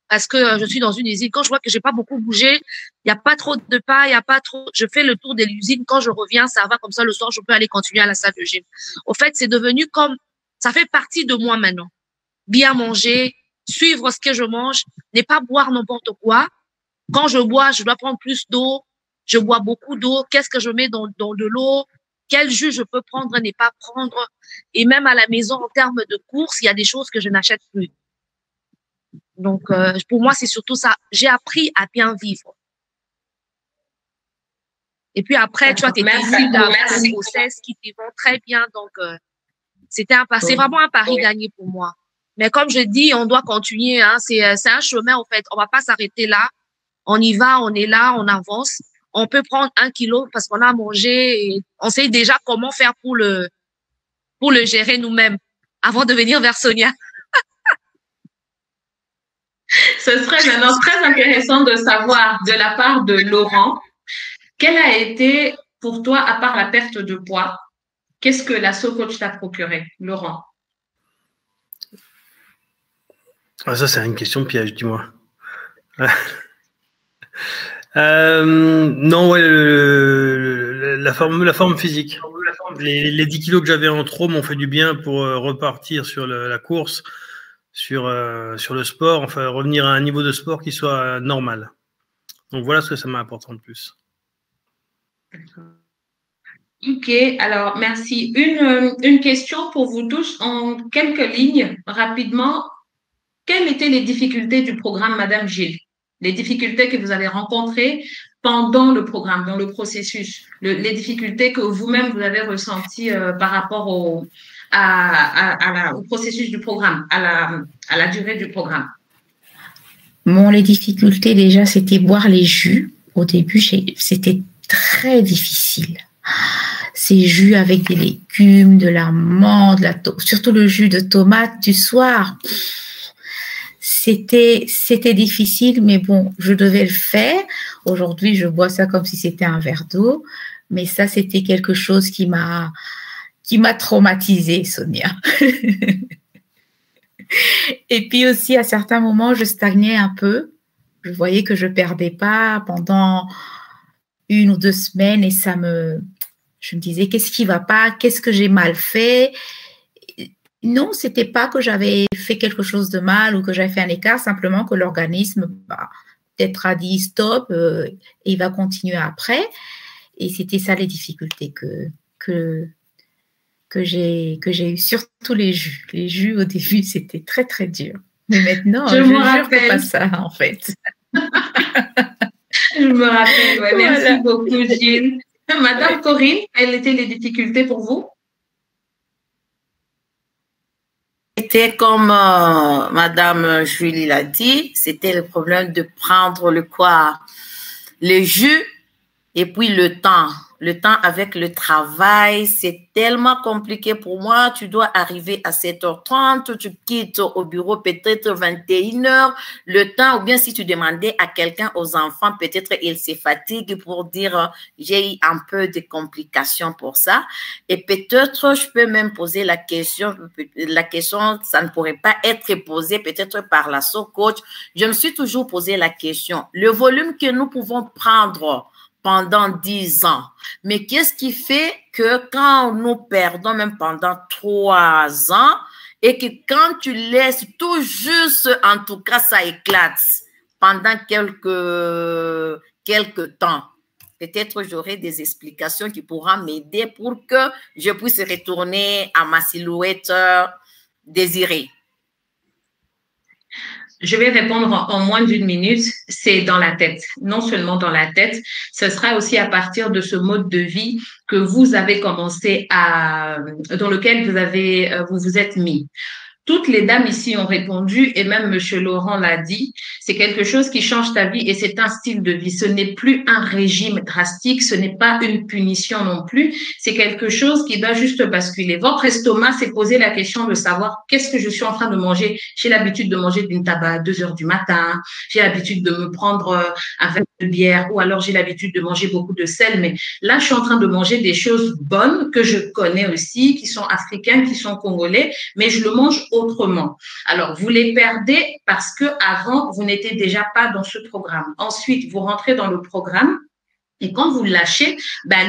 parce que je suis dans une usine. Quand je vois que j'ai pas beaucoup bougé, il y a pas trop de pas, il y a pas trop, je fais le tour de l'usine. Quand je reviens, ça va comme ça. Le soir, je peux aller continuer à la salle de gym. Au fait, c'est devenu comme ça fait partie de moi maintenant. Bien manger, suivre ce que je mange, ne pas boire n'importe quoi. Quand je bois, je dois prendre plus d'eau. Je bois beaucoup d'eau. Qu'est-ce que je mets dans de l'eau? Quel jus je peux prendre, ne pas prendre? Et même à la maison, en termes de courses, il y a des choses que je n'achète plus. Donc, pour moi, c'est surtout ça. J'ai appris à bien vivre. Et puis après, tu vois, tu es issu d'un grossesse qui te vont très bien. Donc, c'est vraiment un pari gagné pour moi. Mais comme je dis, on doit continuer. Hein, c'est un chemin, en fait. On va pas s'arrêter là. On y va, on est là, on avance. On peut prendre 1 kilo parce qu'on a mangé. Et on sait déjà comment faire pour le gérer nous-mêmes avant de venir vers Sonia. Ce serait maintenant très intéressant de savoir de la part de Laurent, quelle a été pour toi, à part la perte de poids, qu'est-ce que la Socoach t'a procuré, Laurent? Ah, ça, c'est une question piège, dis-moi. Non, ouais, la forme physique. Les 10 kilos que j'avais en trop m'ont fait du bien pour repartir sur la course, sur le sport, enfin revenir à un niveau de sport qui soit normal. Donc voilà ce que ça m'a apporté en plus. Ok, alors merci. Une question pour vous tous en quelques lignes, rapidement. Quelles étaient les difficultés du programme, Madame Gilles? Les difficultés que vous avez rencontrées pendant le programme, dans le processus, les difficultés que vous-même vous avez ressenties par rapport au processus du programme, à la durée du programme. Bon, les difficultés déjà, c'était boire les jus. Au début, c'était très difficile. Ces jus avec des légumes, de l'amande, surtout le jus de tomate du soir. C'était difficile, mais bon, je devais le faire. Aujourd'hui, je bois ça comme si c'était un verre d'eau. Mais ça, c'était quelque chose qui m'a traumatisée, Sonia. Et puis aussi, à certains moments, je stagnais un peu. Je voyais que je perdais pas pendant 1 ou 2 semaines et je me disais, qu'est-ce qui va pas? Qu'est-ce que j'ai mal fait? Non, c'était pas que j'avais fait quelque chose de mal ou que j'avais fait un écart, simplement que l'organisme peut-être a dit stop et il va continuer après. Et c'était ça les difficultés que j'ai eues, surtout les jus. Les jus, au début, c'était très, très dur. Mais maintenant, je me rappelle pas ça, en fait. Je me rappelle, ouais. Merci beaucoup, Gilles. Madame Corinne, quelles étaient les difficultés pour vous? C'était comme Madame Julie l'a dit, c'était le problème de prendre le jus et puis le temps. Le temps avec le travail, c'est tellement compliqué pour moi. Tu dois arriver à 7h30, tu quittes au bureau peut-être 21h. Le temps, ou bien si tu demandais à quelqu'un, aux enfants, peut-être ils se fatiguent pour dire j'ai eu un peu de complications pour ça. Et peut-être je peux même poser la question, ça ne pourrait pas être posé peut-être par la coach. Je me suis toujours posé la question, le volume que nous pouvons prendre pendant 10 ans. Mais qu'est-ce qui fait que quand nous perdons même pendant 3 ans et que quand tu laisses tout juste, en tout cas, ça éclate pendant quelques temps. Peut-être j'aurai des explications qui pourront m'aider pour que je puisse retourner à ma silhouette désirée. Je vais répondre en moins d'1 minute. C'est dans la tête. Non seulement dans la tête, ce sera aussi à partir de ce mode de vie que vous avez commencé dans lequel vous vous êtes mis. Toutes les dames ici ont répondu et même Monsieur Laurent l'a dit, c'est quelque chose qui change ta vie et c'est un style de vie. Ce n'est plus un régime drastique, ce n'est pas une punition non plus, c'est quelque chose qui doit juste basculer. Votre estomac s'est posé la question de savoir qu'est-ce que je suis en train de manger. J'ai l'habitude de manger d'une tabac à 2h du matin, j'ai l'habitude de me prendre un verre de bière ou alors j'ai l'habitude de manger beaucoup de sel, mais là je suis en train de manger des choses bonnes que je connais aussi, qui sont africaines, qui sont congolais, mais je le mange autrement. Alors, vous les perdez parce que avant vous n'étiez déjà pas dans ce programme. Ensuite, vous rentrez dans le programme et quand vous lâchez,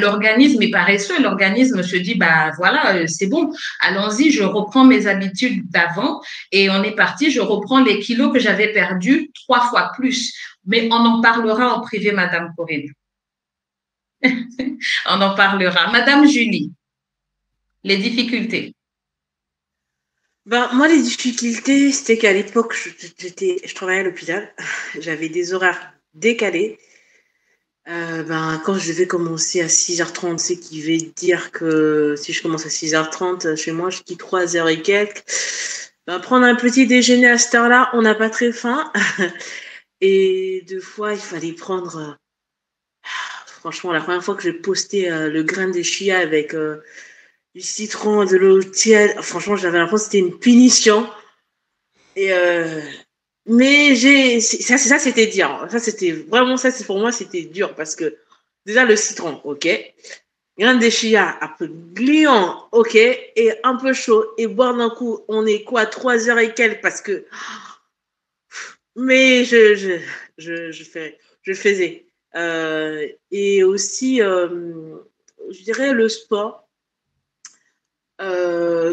l'organisme est paresseux. L'organisme se dit, voilà, c'est bon, allons-y, je reprends mes habitudes d'avant et on est parti, je reprends les kilos que j'avais perdus 3 fois plus. Mais on en parlera en privé, Madame Corinne. On en parlera. Madame Julie, les difficultés. Moi, les difficultés, c'était qu'à l'époque, je travaillais à l'hôpital. J'avais des horaires décalés. Quand je devais commencer à 6h30, c'est qui veut dire que si je commence à 6h30, chez moi, je quitte 3h et quelques. Prendre un petit déjeuner à cette heure-là, on n'a pas très faim. Et 2 fois, il fallait prendre... franchement, la première fois que j'ai posté le grain de chia avec... du citron, de l'eau tiède. Franchement, j'avais l'impression que c'était une punition. Mais ça, c'était dur. Ça, c'était vraiment, pour moi, c'était dur parce que déjà, le citron, ok. Grain de chia, un peu gluant, ok. Et un peu chaud. Et boire d'un coup, on est quoi, 3h et quelques parce que. Mais je faisais. Et aussi, je dirais le sport.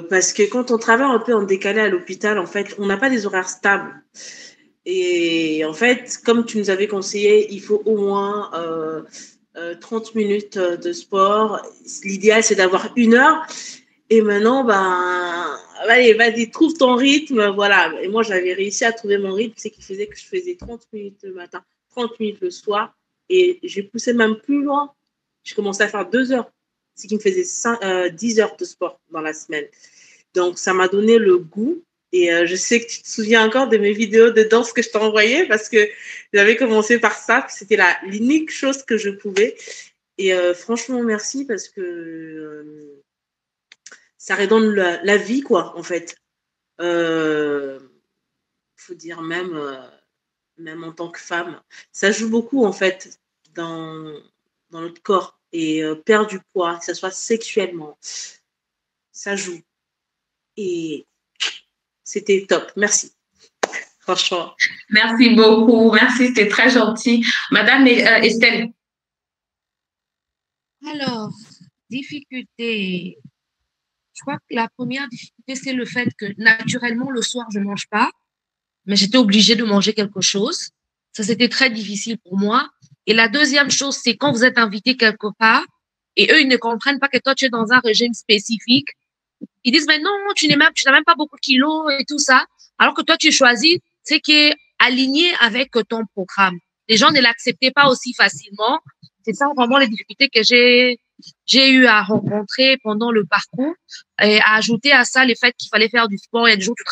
Parce que quand on travaille un peu en décalé à l'hôpital, en fait, on n'a pas des horaires stables. Et en fait, comme tu nous avais conseillé, il faut au moins 30 minutes de sport. L'idéal, c'est d'avoir 1 heure. Et maintenant, allez, vas-y, trouve ton rythme. Voilà. Et moi, j'avais réussi à trouver mon rythme. C'est qui faisait que je faisais 30 minutes le matin, 30 minutes le soir. Et j'ai poussé même plus loin. Je commençais à faire 2 heures. Ce qui me faisait 10 heures de sport dans la semaine. Donc, ça m'a donné le goût. Et je sais que tu te souviens encore de mes vidéos de danse que je t'ai envoyées parce que j'avais commencé par ça. C'était l'unique chose que je pouvais. Et franchement, merci parce que ça redonne la vie, quoi, en fait. Faut dire même en tant que femme. Ça joue beaucoup, en fait, dans notre corps. Et perdre du poids, que ce soit sexuellement, ça joue. Et c'était top. Merci. Franchement. Merci beaucoup. Merci, c'était très gentil. Madame Estelle. Alors, difficulté. Je crois que la première difficulté, c'est le fait que naturellement, le soir, je ne mange pas, mais j'étais obligée de manger quelque chose. Ça, c'était très difficile pour moi. Et la deuxième chose, c'est quand vous êtes invité quelque part et eux, ils ne comprennent pas que toi, tu es dans un régime spécifique. Ils disent, mais non, tu n'as même pas beaucoup de kilos et tout ça. Alors que toi, tu choisis ce qui est aligné avec ton programme. Les gens ne l'acceptaient pas aussi facilement. C'est ça vraiment les difficultés que j'ai eu à rencontrer pendant le parcours et à ajouter à ça le fait qu'il fallait faire du sport. Il y a des jours où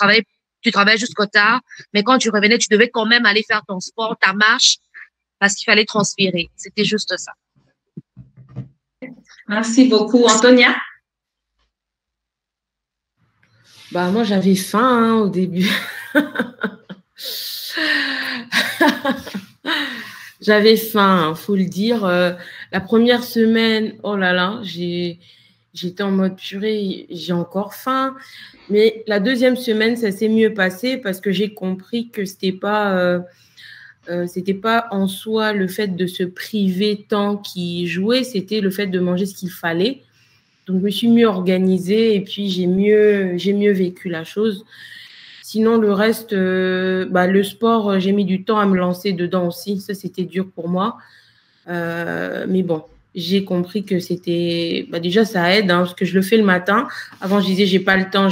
tu travaillais jusqu'au tard, mais quand tu revenais, tu devais quand même aller faire ton sport, ta marche, parce qu'il fallait transpirer. C'était juste ça. Merci beaucoup. Antonia? Bah, moi, j'avais faim au début. J'avais faim, faut le dire. La première semaine, oh là là, j'étais en mode purée, j'ai encore faim. Mais la deuxième semaine, ça s'est mieux passé parce que j'ai compris que c'était pas en soi le fait de se priver tant qui jouait, c'était le fait de manger ce qu'il fallait. Donc, je me suis mieux organisée et puis j'ai mieux vécu la chose. Sinon, le reste, le sport, j'ai mis du temps à me lancer dedans aussi. Ça, c'était dur pour moi. Mais bon, j'ai compris que c'était… déjà, ça aide parce que je le fais le matin. Avant, je disais, j'ai pas le temps.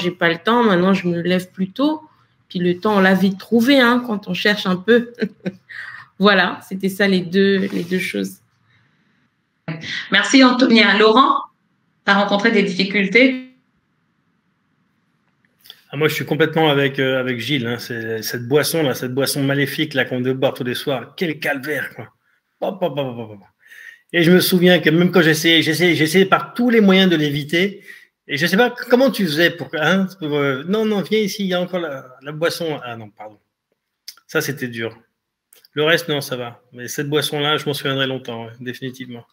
Maintenant, je me lève plus tôt. Puis le temps, on l'a vite trouvé quand on cherche un peu. Voilà, c'était ça les deux choses. Merci, Antonia. Laurent, tu as rencontré des difficultés? Moi, je suis complètement avec Gilles. C'est cette boisson maléfique là qu'on doit boire tous les soirs. Quel calvaire, quoi. Et je me souviens que même quand j'essayais par tous les moyens de l'éviter. Et je ne sais pas comment tu faisais pour non, viens ici, il y a encore la boisson. Ah non, pardon. Ça, c'était dur. Le reste, non, ça va. Mais cette boisson-là, je m'en souviendrai longtemps, définitivement.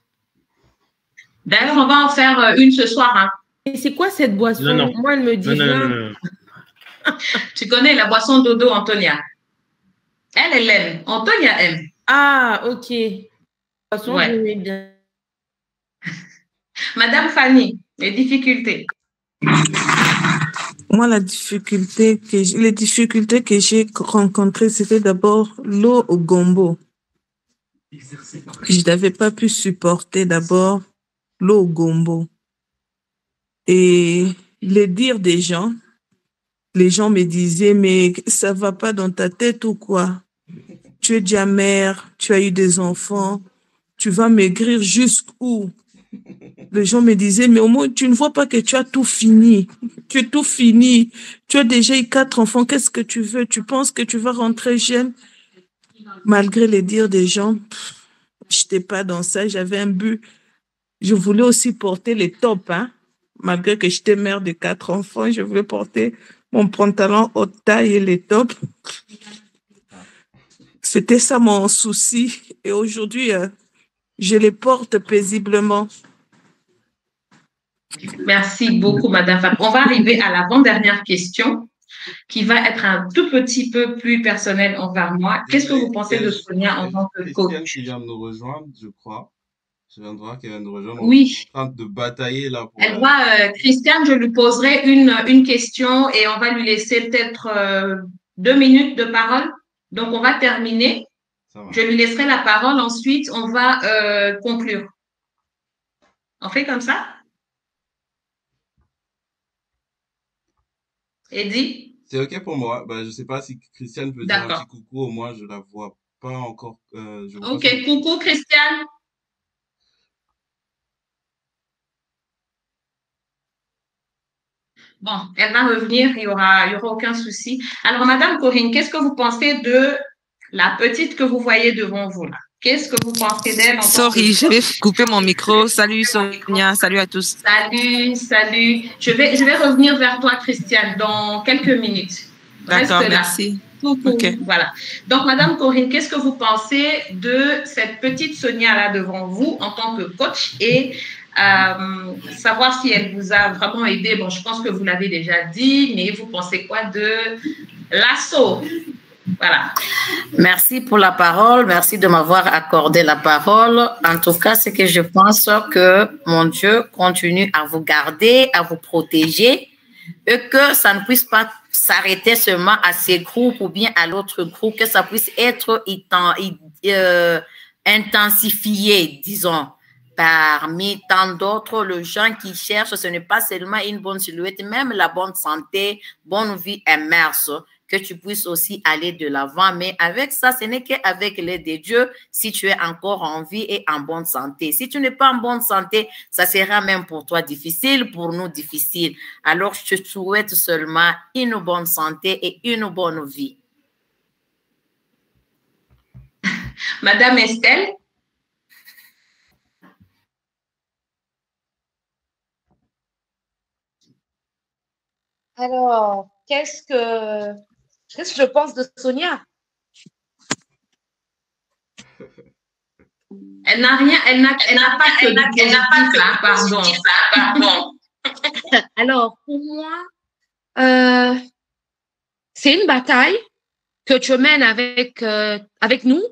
D'ailleurs, on va en faire une ce soir. Et c'est quoi cette boisson? Non. Moi, elle me dit non. Tu connais la boisson dodo, Antonia? Elle aime. Antonia aime. Ah, ok. Boisson, ouais. J'aimais bien. Madame Fanny, les difficultés. Moi, les difficultés que j'ai rencontrées, c'était d'abord l'eau au gombo. Je n'avais pas pu supporter d'abord l'eau au gombo. Et les dires des gens, les gens me disaient, mais ça va pas dans ta tête ou quoi? Tu es déjà mère, tu as eu des enfants, tu vas maigrir jusqu'où? Les gens me disaient, mais au moins, tu ne vois pas que tu as tout fini. Tu as tout fini. Tu as déjà eu 4 enfants. Qu'est-ce que tu veux? Tu penses que tu vas rentrer jeune? Malgré les dires des gens, je n'étais pas dans ça. J'avais un but. Je voulais aussi porter les tops, Malgré que j'étais mère de 4 enfants, je voulais porter mon pantalon haute taille et les tops. C'était ça mon souci. Et aujourd'hui, je les porte paisiblement. Merci beaucoup, Madame Fab. On va arriver à l'avant-dernière question qui va être un tout petit peu plus personnelle envers moi. Qu'est-ce que vous pensez de Sonia en tant que coach? Christiane qui vient de nous rejoindre, je crois. Je viens de voir qu'elle vient de nous rejoindre. Oui. On est en train de batailler là. Elle voit Christiane, je lui poserai une question et on va lui laisser peut-être 2 minutes de parole. Donc, on va terminer. Je lui laisserai la parole. Ensuite, on va conclure. On fait comme ça? Eddie? C'est OK pour moi. Je ne sais pas si Christiane peut dire un petit coucou. Au moins, je ne la vois pas encore. OK, coucou Christiane. Bon, elle va revenir, il y aura aucun souci. Alors, Madame Corinne, qu'est-ce que vous pensez de la petite que vous voyez devant vous là? Qu'est-ce que vous pensez d'elle? Sorry, je vais couper mon micro. Salut Sonia, salut à tous. Salut. Je vais revenir vers toi, Christiane, dans quelques minutes. D'accord, merci. Okay. Voilà. Donc, Madame Corinne, qu'est-ce que vous pensez de cette petite Sonia là devant vous en tant que coach et savoir si elle vous a vraiment aidé? Bon, je pense que vous l'avez déjà dit, mais vous pensez quoi de l'assaut? Voilà. Merci pour la parole. Merci de m'avoir accordé la parole. En tout cas, c'est que je pense que mon Dieu continue à vous garder, à vous protéger et que ça ne puisse pas s'arrêter seulement à ces groupes ou bien à l'autre groupe, que ça puisse être intensifié, disons. Parmi tant d'autres, les gens qui cherchent, ce n'est pas seulement une bonne silhouette, même la bonne santé, bonne vie immerse, que tu puisses aussi aller de l'avant. Mais avec ça, ce n'est qu'avec l'aide de Dieu, si tu es encore en vie et en bonne santé. Si tu n'es pas en bonne santé, ça sera même pour toi difficile, pour nous difficile. Alors, je te souhaite seulement une bonne santé et une bonne vie. Madame Estelle? Alors, qu'est-ce que je pense de Sonia? Elle n'a rien, elle n'a pas que du positif, pardon. Alors, pour moi, c'est une bataille que tu mènes avec nous.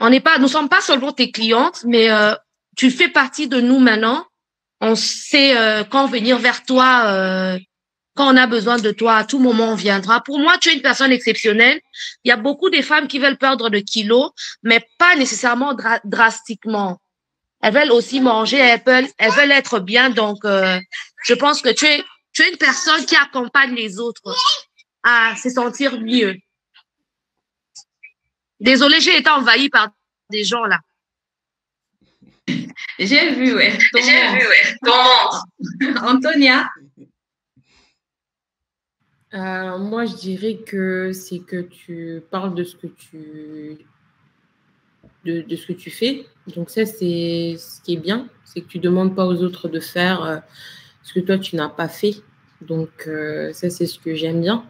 Nous sommes pas seulement tes clientes, mais tu fais partie de nous maintenant. On sait quand venir vers toi, quand on a besoin de toi, à tout moment on viendra. Pour moi, tu es une personne exceptionnelle. Il y a beaucoup de femmes qui veulent perdre de kilos, mais pas nécessairement drastiquement. Elles veulent aussi manger, elles veulent être bien. Donc, je pense que tu es une personne qui accompagne les autres à se sentir mieux. Désolée, j'ai été envahie par des gens là. J'ai vu, ouais. Antonia? Moi, je dirais que c'est que tu parles de ce que tu fais. Donc ça, c'est ce qui est bien, c'est que tu demandes pas aux autres de faire ce que toi, tu n'as pas fait. Donc ça, c'est ce que j'aime bien.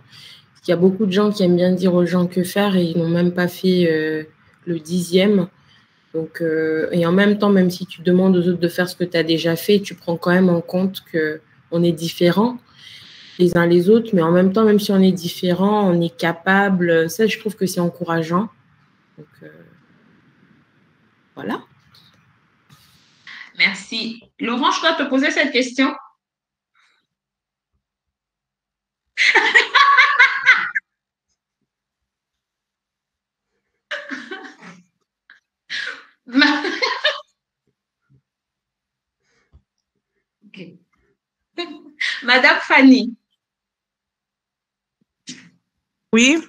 Il y a beaucoup de gens qui aiment bien dire aux gens que faire et ils n'ont même pas fait le 10e. Donc, et en même temps, même si tu demandes aux autres de faire ce que tu as déjà fait, tu prends quand même en compte qu'on est différents les uns les autres, mais en même temps, même si on est différents, on est capable. Ça, je trouve que c'est encourageant. Donc, voilà. Merci. Laurent, je dois te poser cette question. Okay. Madame Fanny. Oui.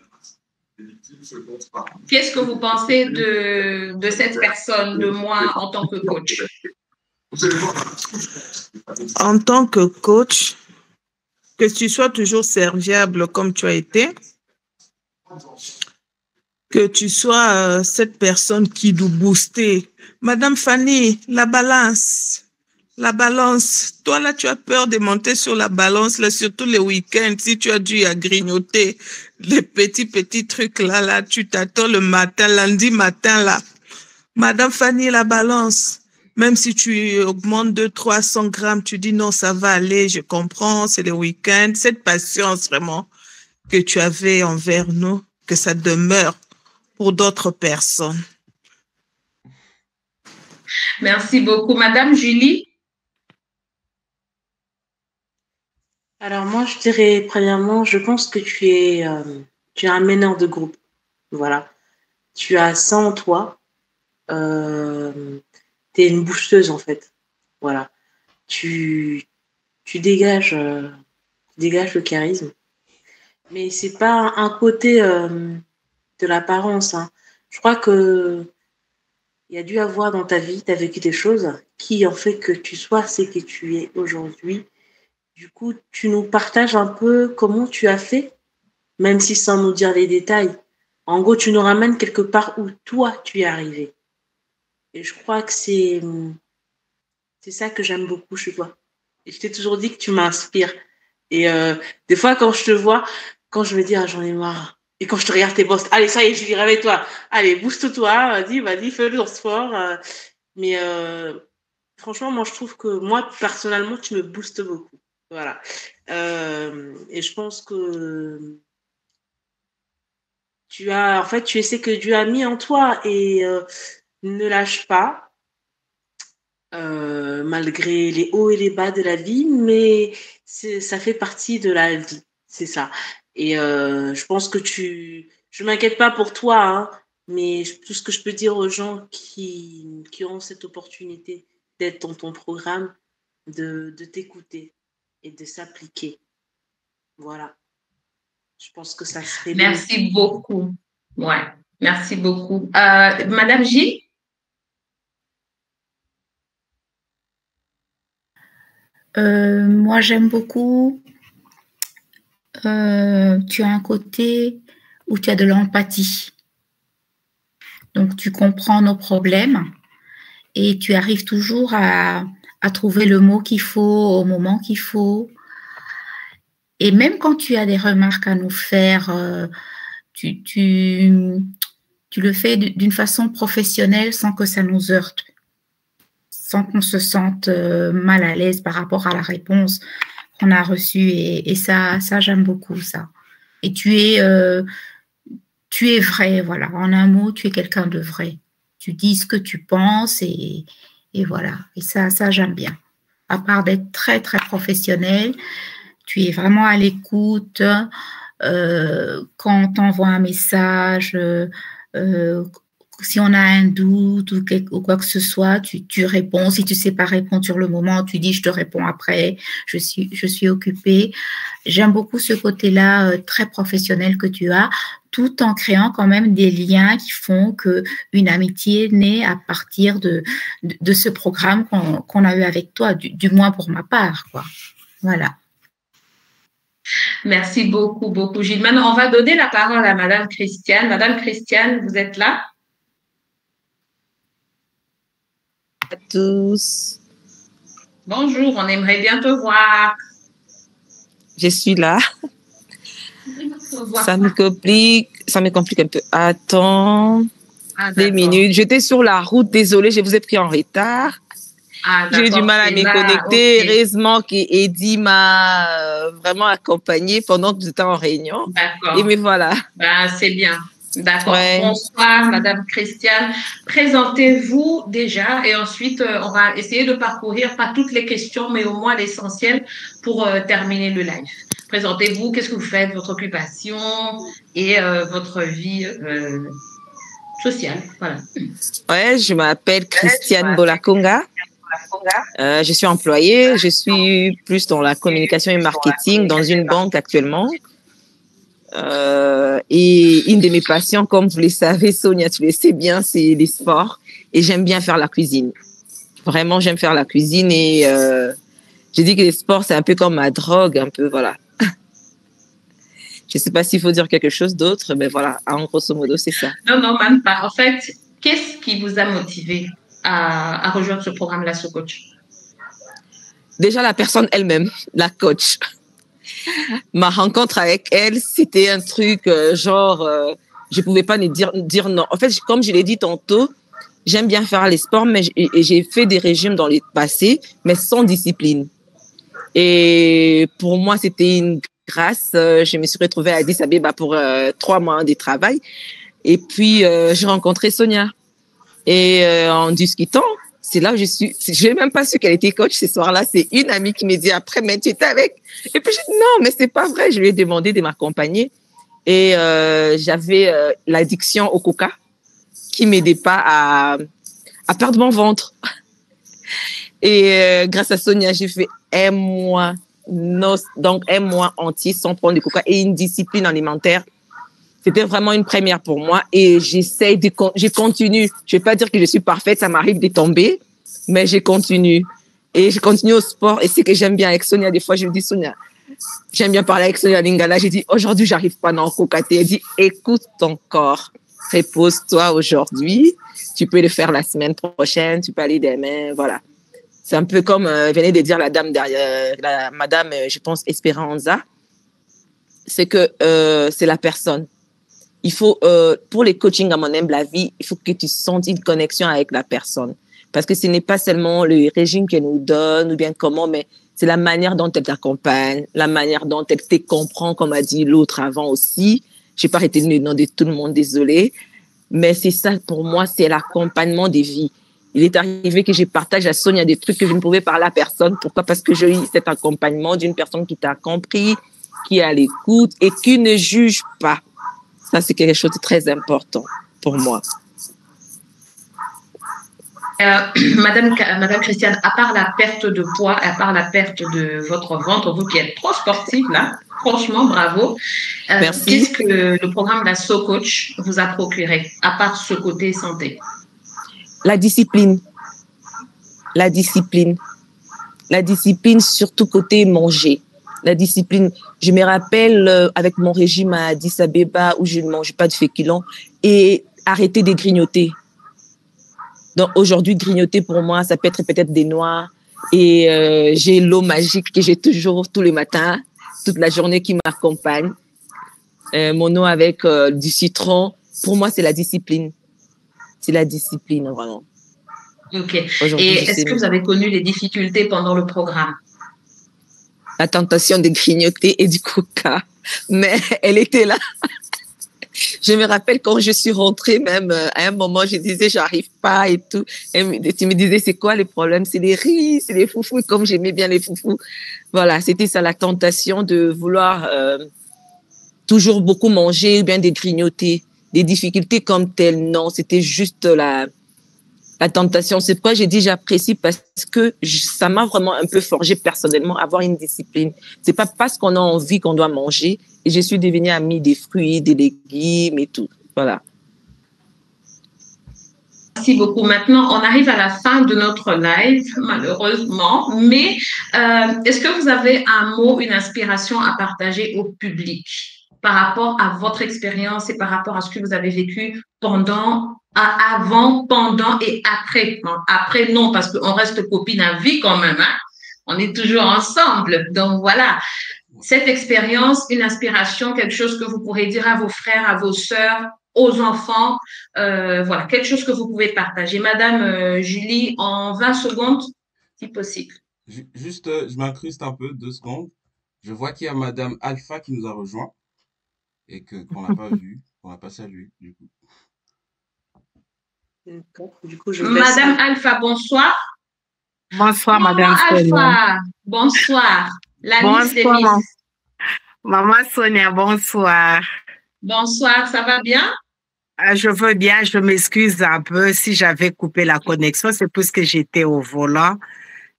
Qu'est-ce que vous pensez de cette personne, de moi en tant que coach? En tant que coach, que tu sois toujours serviable comme tu as été, que tu sois cette personne qui doit booster. Madame Fanny, la balance. La balance. Toi, là, tu as peur de monter sur la balance, là, surtout les week-ends, si tu as dû à grignoter les petits trucs là, tu t'attends le matin, lundi matin, là. Madame Fanny, la balance. Même si tu augmentes 200-300 grammes, tu dis non, ça va aller, je comprends, c'est le week-end. Cette patience, vraiment, que tu avais envers nous, que ça demeure pour d'autres personnes. Merci beaucoup. Madame Julie? Alors moi, je dirais, premièrement, je pense que tu es un meneur de groupe. Voilà. Tu as ça en toi. Tu es une boosteuse, en fait. Voilà. Tu dégages le charisme. Mais c'est pas un côté de l'apparence. Hein. Je crois que il y a dû avoir dans ta vie, tu as vécu des choses qui ont fait que tu sois ce que tu es aujourd'hui. Du coup, tu nous partages un peu comment tu as fait, même si sans nous dire les détails. En gros, tu nous ramènes quelque part où toi, tu es arrivé. Et je crois que c'est ça que j'aime beaucoup chez toi. Et je t'ai toujours dit que tu m'inspires. Et des fois, quand je te vois, quand je me dis, ah, j'en ai marre. Et quand je te regarde tes boss, allez, ça y est, Julie, réveille-toi. Allez, booste-toi, vas-y, fais le sport. Mais franchement, moi, je trouve que moi, personnellement, tu me boostes beaucoup. Voilà. Et je pense que tu es ce que Dieu a mis en toi et ne lâche pas malgré les hauts et les bas de la vie, mais ça fait partie de la vie, c'est ça. Et je pense que je m'inquiète pas pour toi, hein, Mais tout ce que je peux dire aux gens qui ont cette opportunité d'être dans ton programme, de t'écouter et de s'appliquer. Voilà. Je pense que ça serait bien. Merci beaucoup. Ouais, merci beaucoup. Madame J. Moi, j'aime beaucoup. Tu as un côté où tu as de l'empathie. Donc, tu comprends nos problèmes et tu arrives toujours à trouver le mot qu'il faut au moment qu'il faut. Et même quand tu as des remarques à nous faire, tu le fais d'une façon professionnelle sans que ça nous heurte, sans qu'on se sente mal à l'aise par rapport à la réponse qu'on a reçue. Et ça, j'aime beaucoup ça. Et tu es vrai, voilà. En un mot, tu es quelqu'un de vrai. Tu dis ce que tu penses et voilà. Et ça, j'aime bien. À part d'être très, très professionnel, tu es vraiment à l'écoute. Quand on t'envoie un message, si on a un doute ou quoi que ce soit, tu réponds. Si tu ne sais pas répondre sur le moment, tu dis je te réponds après, je suis occupée. J'aime beaucoup ce côté-là très professionnel que tu as, tout en créant quand même des liens qui font qu'une amitié naît à partir de ce programme qu'on a eu avec toi, du moins pour ma part, quoi. Voilà. Merci beaucoup, beaucoup, Gilles. Maintenant, on va donner la parole à Madame Christiane. Madame Christiane, vous êtes là? À tous. Bonjour, on aimerait bien te voir. Je suis là. Ça me complique un peu. Attends, 2 minutes. J'étais sur la route, désolée, je vous ai pris en retard. J'ai eu du mal à me connecter. Okay. Heureusement qu'Eddie m'a vraiment accompagnée pendant que j'étais en réunion. D'accord. Et me voilà. Ben, c'est bien. D'accord. Ouais. Bonsoir, Madame Christiane. Présentez-vous déjà et ensuite, on va essayer de parcourir pas toutes les questions, mais au moins l'essentiel pour terminer le live. Présentez-vous, qu'est-ce que vous faites, votre occupation et votre vie sociale. Voilà. Ouais, je m'appelle Christiane Bolakonga. Je suis employée, je suis plus dans la communication et marketing dans une banque actuellement. Et une de mes passions, comme vous le savez, Sonia, tu le sais bien, c'est les sports. Et j'aime bien faire la cuisine. Vraiment, j'aime faire la cuisine. Et je dis que les sports, c'est un peu comme ma drogue, un peu, voilà. Je ne sais pas s'il faut dire quelque chose d'autre, mais voilà, en grosso modo, c'est ça. Non, même pas. En fait, qu'est-ce qui vous a motivé à rejoindre ce programme-là, ce coach? Déjà, la personne elle-même, la coach. Ma rencontre avec elle, c'était un truc je pouvais pas dire non. En fait, comme je l'ai dit tantôt, j'aime bien faire les sports, mais j'ai fait des régimes dans le passé, mais sans discipline. Et pour moi, c'était une grâce. Je me suis retrouvée à Addis Abeba pour 3 mois de travail. Et puis, j'ai rencontré Sonia. Et en discutant, c'est là où je n'ai même pas su qu'elle était coach ce soir-là. C'est une amie qui me dit après, mais tu étais avec. Et puis, je dis non, mais c'est pas vrai. Je lui ai demandé de m'accompagner. Et j'avais l'addiction au coca qui m'aidait pas à perdre mon ventre. Et grâce à Sonia, j'ai fait un mois entier sans prendre de coca et une discipline alimentaire. C'était vraiment une première pour moi et je continue. Je vais pas dire que je suis parfaite, ça m'arrive de tomber, mais je continue. Et je continue au sport et c'est que j'aime bien avec Sonia. Des fois, je lui dis, Sonia, j'aime bien parler avec Sonia Lingala. J'ai dit, aujourd'hui, j'arrive pas dans le cocaté. Elle dit, écoute ton corps. Repose-toi aujourd'hui. Tu peux le faire la semaine prochaine. Tu peux aller demain. Voilà. C'est un peu comme venait de dire la dame derrière, madame, je pense, Esperanza. C'est que c'est la personne. Il faut, pour les coachings à mon humble avis, il faut que tu sentes une connexion avec la personne. Parce que ce n'est pas seulement le régime qu'elle nous donne ou bien comment, mais c'est la manière dont elle t'accompagne, la manière dont elle te comprend, comme a dit l'autre avant aussi. Je n'ai pas arrêté le nom de tout le monde, désolé. Mais c'est ça, pour moi, c'est l'accompagnement des vies. Il est arrivé que je partage à Sonia des trucs que je ne pouvais parler à personne. Pourquoi? Parce que j'ai eu cet accompagnement d'une personne qui t'a compris, qui est à l'écoute et qui ne juge pas. Ça, c'est quelque chose de très important pour moi. Madame Christiane, à part la perte de poids, à part la perte de votre ventre, vous qui êtes trop sportive là, franchement, bravo. Qu'est-ce que le programme de la So Coach vous a procuré, à part ce côté santé? La discipline. La discipline. La discipline, surtout côté manger. La discipline. Je me rappelle avec mon régime à Addis Abeba où je ne mange pas de féculents et arrêter de grignoter. Donc aujourd'hui, grignoter pour moi, ça peut être peut-être des noix et j'ai l'eau magique que j'ai toujours tous les matins, toute la journée qui m'accompagne. Mon eau avec du citron. Pour moi, c'est la discipline. C'est la discipline, vraiment. Ok. Et est-ce que vous avez connu les difficultés pendant le programme? La tentation de grignoter et du coca, mais elle était là. Je me rappelle quand je suis rentrée, même à un moment, je disais, j'arrive pas et tout. Et tu me disais, c'est quoi les problèmes? C'est les riz, c'est les foufous. Et comme j'aimais bien les foufous, voilà, c'était ça la tentation de vouloir toujours beaucoup manger ou bien de grignoter. Des difficultés comme telles, non, c'était juste la tentation. C'est pourquoi j'ai dit j'apprécie parce que ça m'a vraiment un peu forgé personnellement avoir une discipline. C'est pas parce qu'on a envie qu'on doit manger. Et je suis devenue amie des fruits, des légumes et tout. Voilà. Merci beaucoup. Maintenant, on arrive à la fin de notre live, malheureusement. Mais est-ce que vous avez un mot, une inspiration à partager au public par rapport à votre expérience et par rapport à ce que vous avez vécu avant, pendant et après? Après, non, parce qu'on reste copines à vie quand même. Hein? On est toujours ensemble. Donc, voilà. Cette expérience, une inspiration, quelque chose que vous pourrez dire à vos frères, à vos sœurs, aux enfants. Voilà, quelque chose que vous pouvez partager. Madame Julie, en 20 secondes, si possible. Juste, je m'incruste un peu, 2 secondes. Je vois qu'il y a Madame Alpha qui nous a rejoint et qu'on n'a pas vu, qu'on n'a pas salué, du coup. D'accord. Du coup, Madame Alpha, bonsoir. Bonsoir, Madame Alpha, bonsoir. La Miss des Miss. Maman Sonia, bonsoir. Bonsoir, ça va bien? Je veux bien, je m'excuse un peu si j'avais coupé la connexion, c'est parce que j'étais au volant.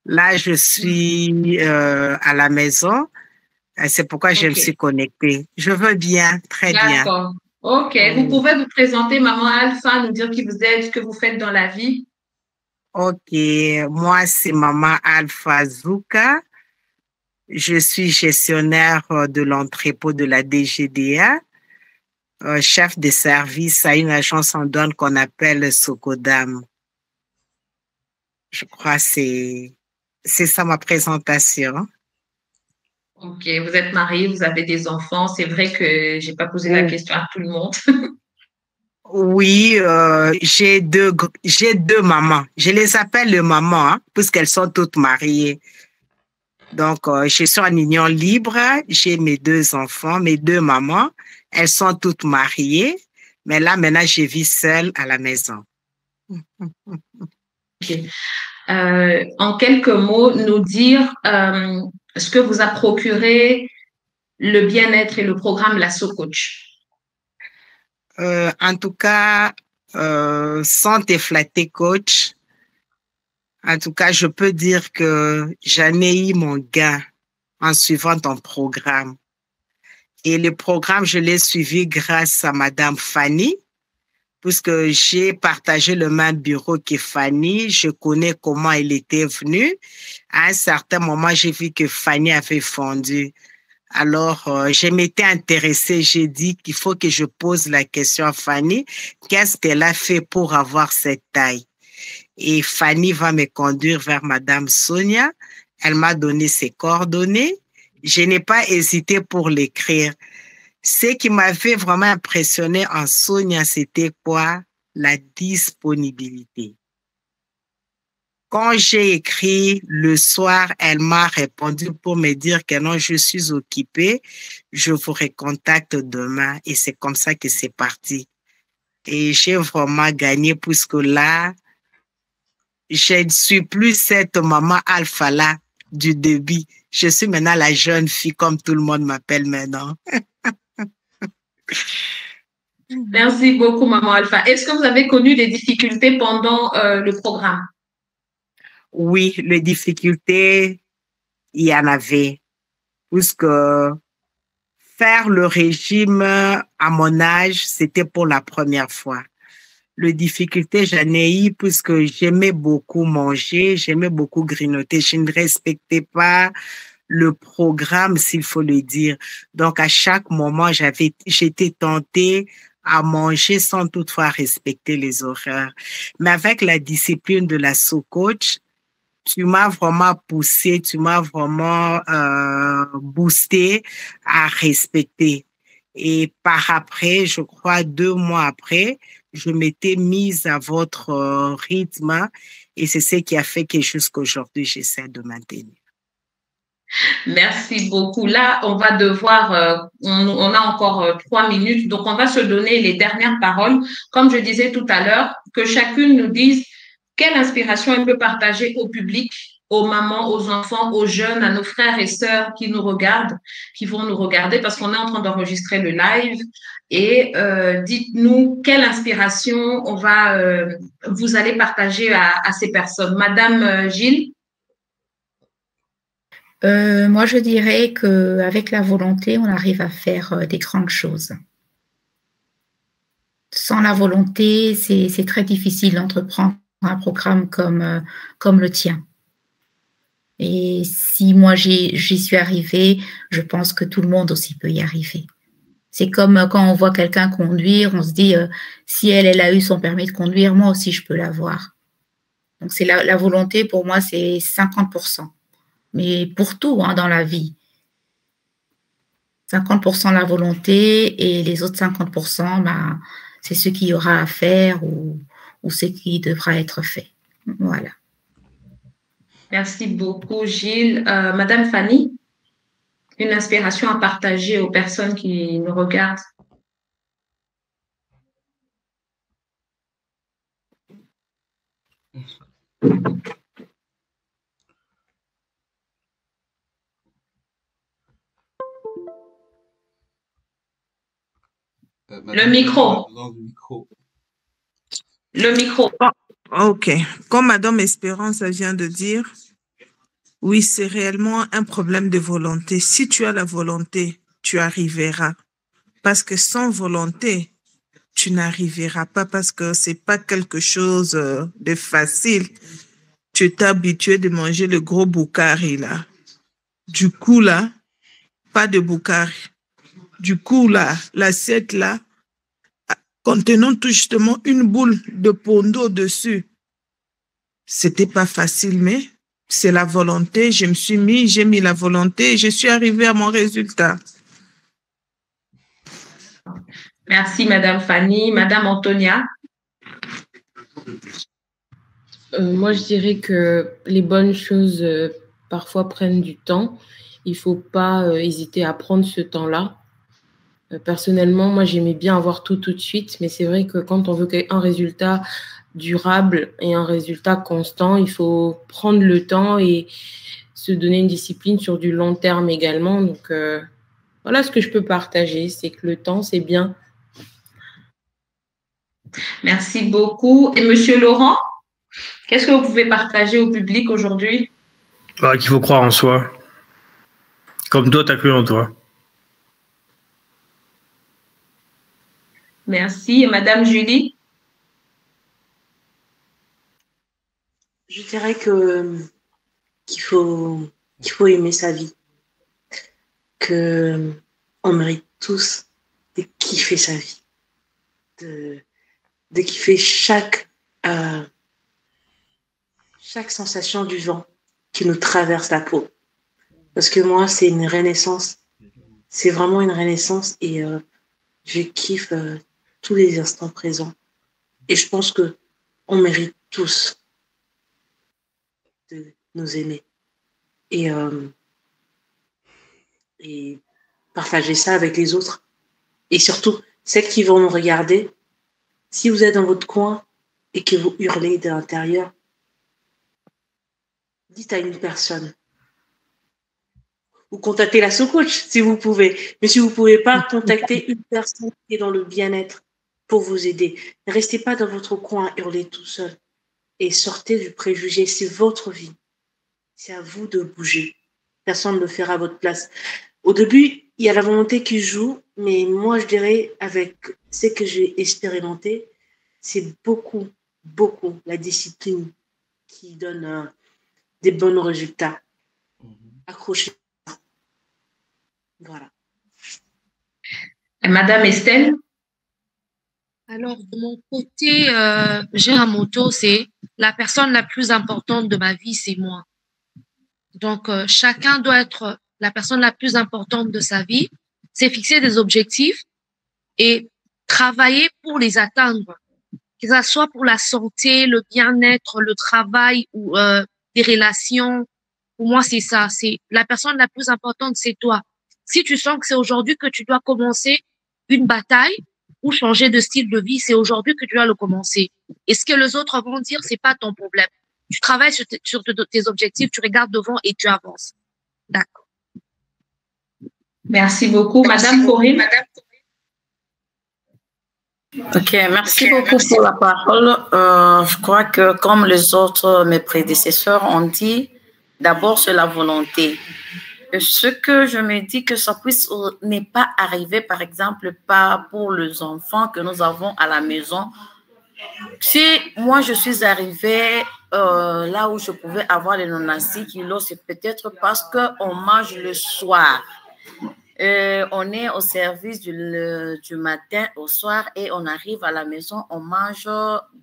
Là, je suis à la maison, c'est pourquoi je me suis connectée. Je veux bien, très bien. D'accord. Ok, vous pouvez vous présenter, Maman Alpha, nous dire qui vous êtes, ce que vous faites dans la vie? Ok, moi, c'est Maman Alpha Zouka. Je suis gestionnaire de l'entrepôt de la DGDA, chef de service à une agence en douane qu'on appelle Socodam. Je crois que c'est ça ma présentation. Ok, vous êtes mariée, vous avez des enfants. C'est vrai que j'ai pas posé la question à tout le monde. Oui, j'ai deux mamans. Je les appelle les mamans, hein, puisqu'elles sont toutes mariées. Donc, je suis en union libre. J'ai mes 2 enfants, mes 2 mamans. Elles sont toutes mariées. Mais là, maintenant, je vis seule à la maison. Okay. En quelques mots, nous dire ce que vous a procuré le bien-être et le programme la So Coach. En tout cas, sans te flatter, coach, en tout cas, je peux dire que j'en ai eu mon gain en suivant ton programme. Et le programme, je l'ai suivi grâce à Madame Fanny, puisque j'ai partagé le même bureau que Fanny. Je connais comment elle était venue. À un certain moment, j'ai vu que Fanny avait fondu. Alors, je m'étais intéressée. J'ai dit qu'il faut que je pose la question à Fanny. Qu'est-ce qu'elle a fait pour avoir cette taille? Et Fanny va me conduire vers Madame Sonia. Elle m'a donné ses coordonnées. Je n'ai pas hésité pour l'écrire. Ce qui m'avait vraiment impressionné en Sonia, c'était quoi? La disponibilité. Quand j'ai écrit le soir, elle m'a répondu pour me dire que non, je suis occupée, je vous recontacte demain. Et c'est comme ça que c'est parti. Et j'ai vraiment gagné puisque là, je ne suis plus cette maman alpha là du début. Je suis maintenant la jeune fille comme tout le monde m'appelle maintenant. Merci beaucoup, Maman Alpha. Est-ce que vous avez connu des difficultés pendant le programme? Oui, les difficultés, il y en avait. Puisque faire le régime à mon âge, c'était pour la première fois. Les difficultés, j'en ai eu puisque j'aimais beaucoup manger, j'aimais beaucoup grignoter. Je ne respectais pas le programme, s'il faut le dire. Donc, à chaque moment, j'étais tentée à manger sans toutefois respecter les horaires. Mais avec la discipline de la sous-coach, tu m'as vraiment poussé, tu m'as vraiment boosté à respecter. Et par après, je crois 2 mois après, je m'étais mise à votre rythme et c'est ce qui a fait que jusqu'aujourd'hui, j'essaie de maintenir. Merci beaucoup. Là, on va devoir, on a encore 3 minutes, donc on va se donner les dernières paroles. Comme je disais tout à l'heure, que chacune nous dise quelle inspiration elle peut partager au public, aux mamans, aux enfants, aux jeunes, à nos frères et sœurs qui nous regardent, qui vont nous regarder parce qu'on est en train d'enregistrer le live. Et dites-nous quelle inspiration vous allez partager à ces personnes. Madame Gilles? Moi, je dirais qu'avec la volonté, on arrive à faire des grandes choses. Sans la volonté, c'est très difficile d'entreprendre un programme comme le tien. Et si moi j'y suis arrivée, je pense que tout le monde aussi peut y arriver. C'est comme quand on voit quelqu'un conduire, on se dit si elle a eu son permis de conduire, moi aussi je peux l'avoir. Donc c'est la volonté pour moi, c'est 50%. Mais pour tout dans la vie. 50% la volonté et les autres 50%, c'est ce qu'il y aura à faire ou ce qui devra être fait. Voilà. Merci beaucoup, Gilles. Madame Fanny, une inspiration à partager aux personnes qui nous regardent. Le micro. Le micro. Ok. Comme Madame Espérance vient de dire, oui, c'est réellement un problème de volonté. Si tu as la volonté, tu arriveras. Parce que sans volonté, tu n'arriveras pas parce que c'est pas quelque chose de facile. Tu t'es habitué de manger le gros boukari là. Du coup là, pas de boukari. Du coup là, l'assiette là, contenant tout justement une boule de pondo dessus. C'était pas facile, mais c'est la volonté. J'ai mis la volonté et je suis arrivée à mon résultat. Merci, Madame Fanny. Madame Antonia? Moi, je dirais que les bonnes choses parfois prennent du temps. Il ne faut pas hésiter à prendre ce temps-là. Personnellement, moi, j'aimais bien avoir tout de suite, mais c'est vrai que quand on veut un résultat durable et un résultat constant, il faut prendre le temps et se donner une discipline sur du long terme également. Donc, voilà ce que je peux partager, c'est que le temps, c'est bien. Merci beaucoup. Et Monsieur Laurent, qu'est-ce que vous pouvez partager au public aujourd'hui? Qu'il faut croire en soi. Comme toi, tu as cru en toi. Merci. Et Madame Julie? Je dirais qu'il faut aimer sa vie. Que on mérite tous de kiffer sa vie. De kiffer chaque sensation du vent qui nous traverse la peau. Parce que moi, c'est une renaissance. C'est vraiment une renaissance et je kiffe tous les instants présents. Et je pense que on mérite tous de nous aimer. Et partager ça avec les autres. Et surtout, celles qui vont nous regarder, si vous êtes dans votre coin et que vous hurlez de l'intérieur, dites à une personne. Ou contactez la sous-coach si vous pouvez. Mais si vous ne pouvez pas, contactez une personne qui est dans le bien-être. pour vous aider. Ne restez pas dans votre coin à hurler tout seul et sortez du préjugé. C'est votre vie. C'est à vous de bouger. Personne ne le fera à votre place. Au début, il y a la volonté qui joue, mais moi, je dirais, avec ce que j'ai expérimenté, c'est beaucoup, beaucoup la discipline qui donne des bons résultats. Accrochez. Voilà. Madame Estelle? Alors, de mon côté, j'ai un motto, c'est la personne la plus importante de ma vie, c'est moi. Donc, chacun doit être la personne la plus importante de sa vie, c'est fixer des objectifs et travailler pour les atteindre, que ce soit pour la santé, le bien-être, le travail ou des relations. Pour moi, c'est ça. C'est la personne la plus importante, c'est toi. Si tu sens que c'est aujourd'hui que tu dois commencer une bataille ou changer de style de vie, c'est aujourd'hui que tu dois le commencer. Et ce que les autres vont dire, c'est pas ton problème. Tu travailles sur tes objectifs, tu regardes devant et tu avances. D'accord. Merci beaucoup. Madame Corinne. Ok, merci beaucoup pour la parole. Je crois que comme les autres, mes prédécesseurs ont dit, d'abord c'est la volonté. Ce que je me dis que ça puisse n'est pas arrivé, par exemple, pas pour les enfants que nous avons à la maison. Si moi je suis arrivée là où je pouvais avoir les 96 kilos, c'est peut-être parce qu'on mange le soir. On est au service du matin au soir et on arrive à la maison, on mange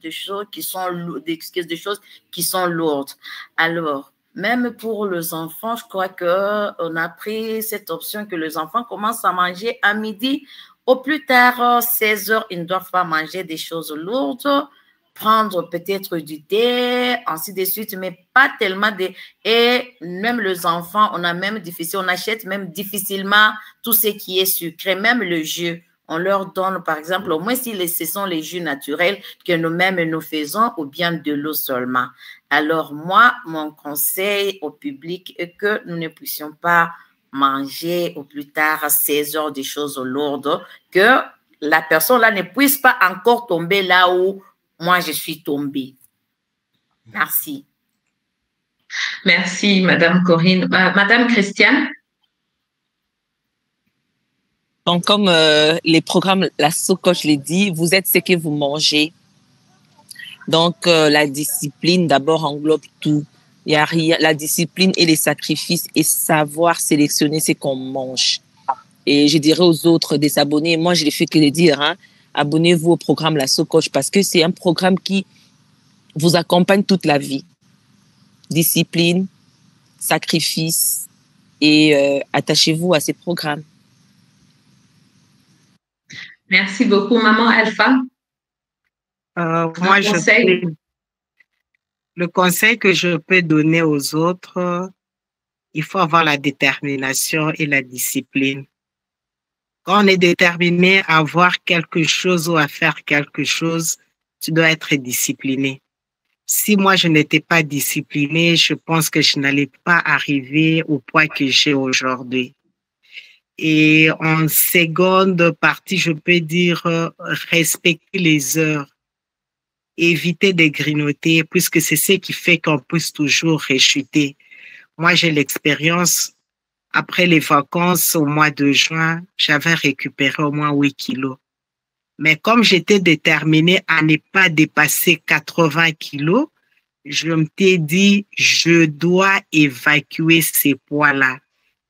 des choses qui sont lourdes. Alors, même pour les enfants, je crois qu'on a pris cette option que les enfants commencent à manger à midi. Au plus tard, 16 heures, ils ne doivent pas manger des choses lourdes, prendre peut-être du thé, ainsi de suite, mais pas tellement de... Et même les enfants, on achète même difficilement tout ce qui est sucré, même le jus. On leur donne, par exemple, au moins si ce sont les jus naturels que nous-mêmes nous faisons ou bien de l'eau seulement. Alors moi, mon conseil au public est que nous ne puissions pas manger au plus tard à 16 heures des choses lourdes, que la personne là ne puisse pas encore tomber là où moi je suis tombée. Merci. Merci, Madame Corinne. Madame Christiane? Donc, comme les programmes, la SOCOACH l'ai dit, vous êtes ce que vous mangez. Donc, la discipline, d'abord, englobe tout. Il y a rien, la discipline et les sacrifices et savoir sélectionner ce qu'on mange. Et je dirais aux autres de s'abonner. Moi, je ne fais que le dire, hein. Abonnez-vous au programme La SOCOACH parce que c'est un programme qui vous accompagne toute la vie. Discipline, sacrifice et attachez-vous à ces programmes. Merci beaucoup. Maman Alpha? Moi, le conseil que je peux donner aux autres, il faut avoir la détermination et la discipline. Quand on est déterminé à avoir quelque chose ou à faire quelque chose, tu dois être discipliné. Si moi, je n'étais pas disciplinée, je pense que je n'allais pas arriver au point que j'ai aujourd'hui. Et en seconde partie, je peux dire respecter les heures, éviter de grignoter, puisque c'est ce qui fait qu'on puisse toujours rechuter. Moi, j'ai l'expérience, après les vacances au mois de juin, j'avais récupéré au moins 8 kilos. Mais comme j'étais déterminée à ne pas dépasser 80 kilos, je me suis dit, je dois évacuer ces poids-là.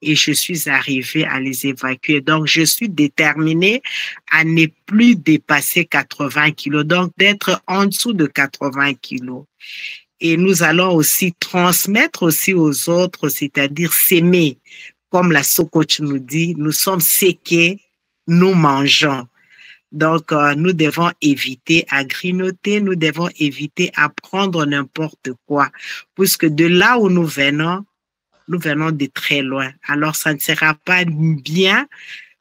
Et je suis arrivée à les évacuer. Donc, je suis déterminée à ne plus dépasser 80 kilos, donc d'être en dessous de 80 kilos. Et nous allons aussi transmettre aussi aux autres, c'est-à-dire s'aimer. Comme la SOCOACH nous dit, nous sommes ce que nous mangeons. Donc, nous devons éviter à grignoter, nous devons éviter à prendre n'importe quoi, puisque de là où nous venons de très loin. Alors, ça ne sera pas bien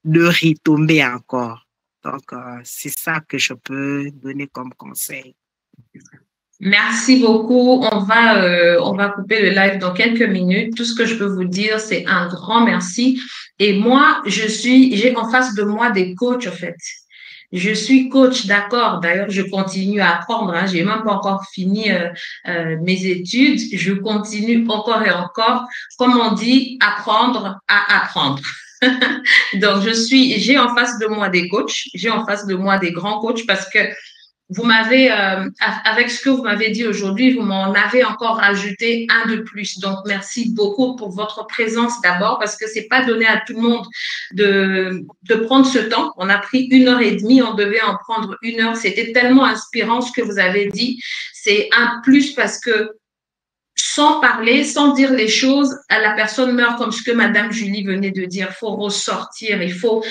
de retomber encore. Donc, c'est ça que je peux donner comme conseil. Merci beaucoup. On va couper le live dans quelques minutes. Tout ce que je peux vous dire, c'est un grand merci. Et moi, j'ai en face de moi des coachs, en fait. Je suis coach, d'accord. D'ailleurs, je continue à apprendre. Hein. J'ai même pas encore fini mes études. Je continue encore et encore. Comme on dit, apprendre à apprendre. Donc, j'ai en face de moi des coachs. J'ai en face de moi des grands coachs parce que vous m'avez, avec ce que vous m'avez dit aujourd'hui, vous m'en avez encore rajouté un de plus. Donc, merci beaucoup pour votre présence d'abord, parce que c'est pas donné à tout le monde de prendre ce temps. On a pris 1h30, on devait en prendre 1 heure. C'était tellement inspirant ce que vous avez dit. C'est un plus parce que sans parler, sans dire les choses, la personne meurt, comme ce que Madame Julie venait de dire. Il faut ressortir, il faut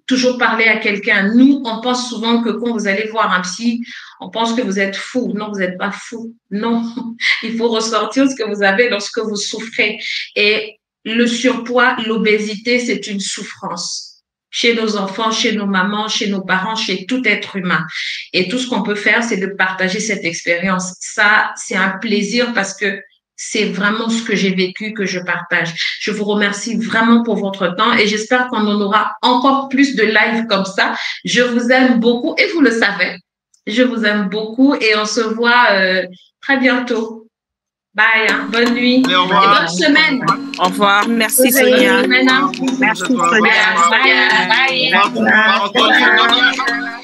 toujours parler à quelqu'un. Nous, on pense souvent que quand vous allez voir un psy, on pense que vous êtes fou. Non, vous n'êtes pas fou. Non, il faut ressortir ce que vous avez lorsque vous souffrez. Et le surpoids, l'obésité, c'est une souffrance. Chez nos enfants, chez nos mamans, chez nos parents, chez tout être humain. Et tout ce qu'on peut faire, c'est de partager cette expérience. Ça, c'est un plaisir parce que c'est vraiment ce que j'ai vécu, que je partage. Je vous remercie vraiment pour votre temps et j'espère qu'on en aura encore plus de live comme ça. Je vous aime beaucoup et vous le savez. Je vous aime beaucoup et on se voit très bientôt. Bye, hein. Bonne nuit et bonne semaine. Au revoir. Merci Sonia. Merci Sonia. Bye. Bye.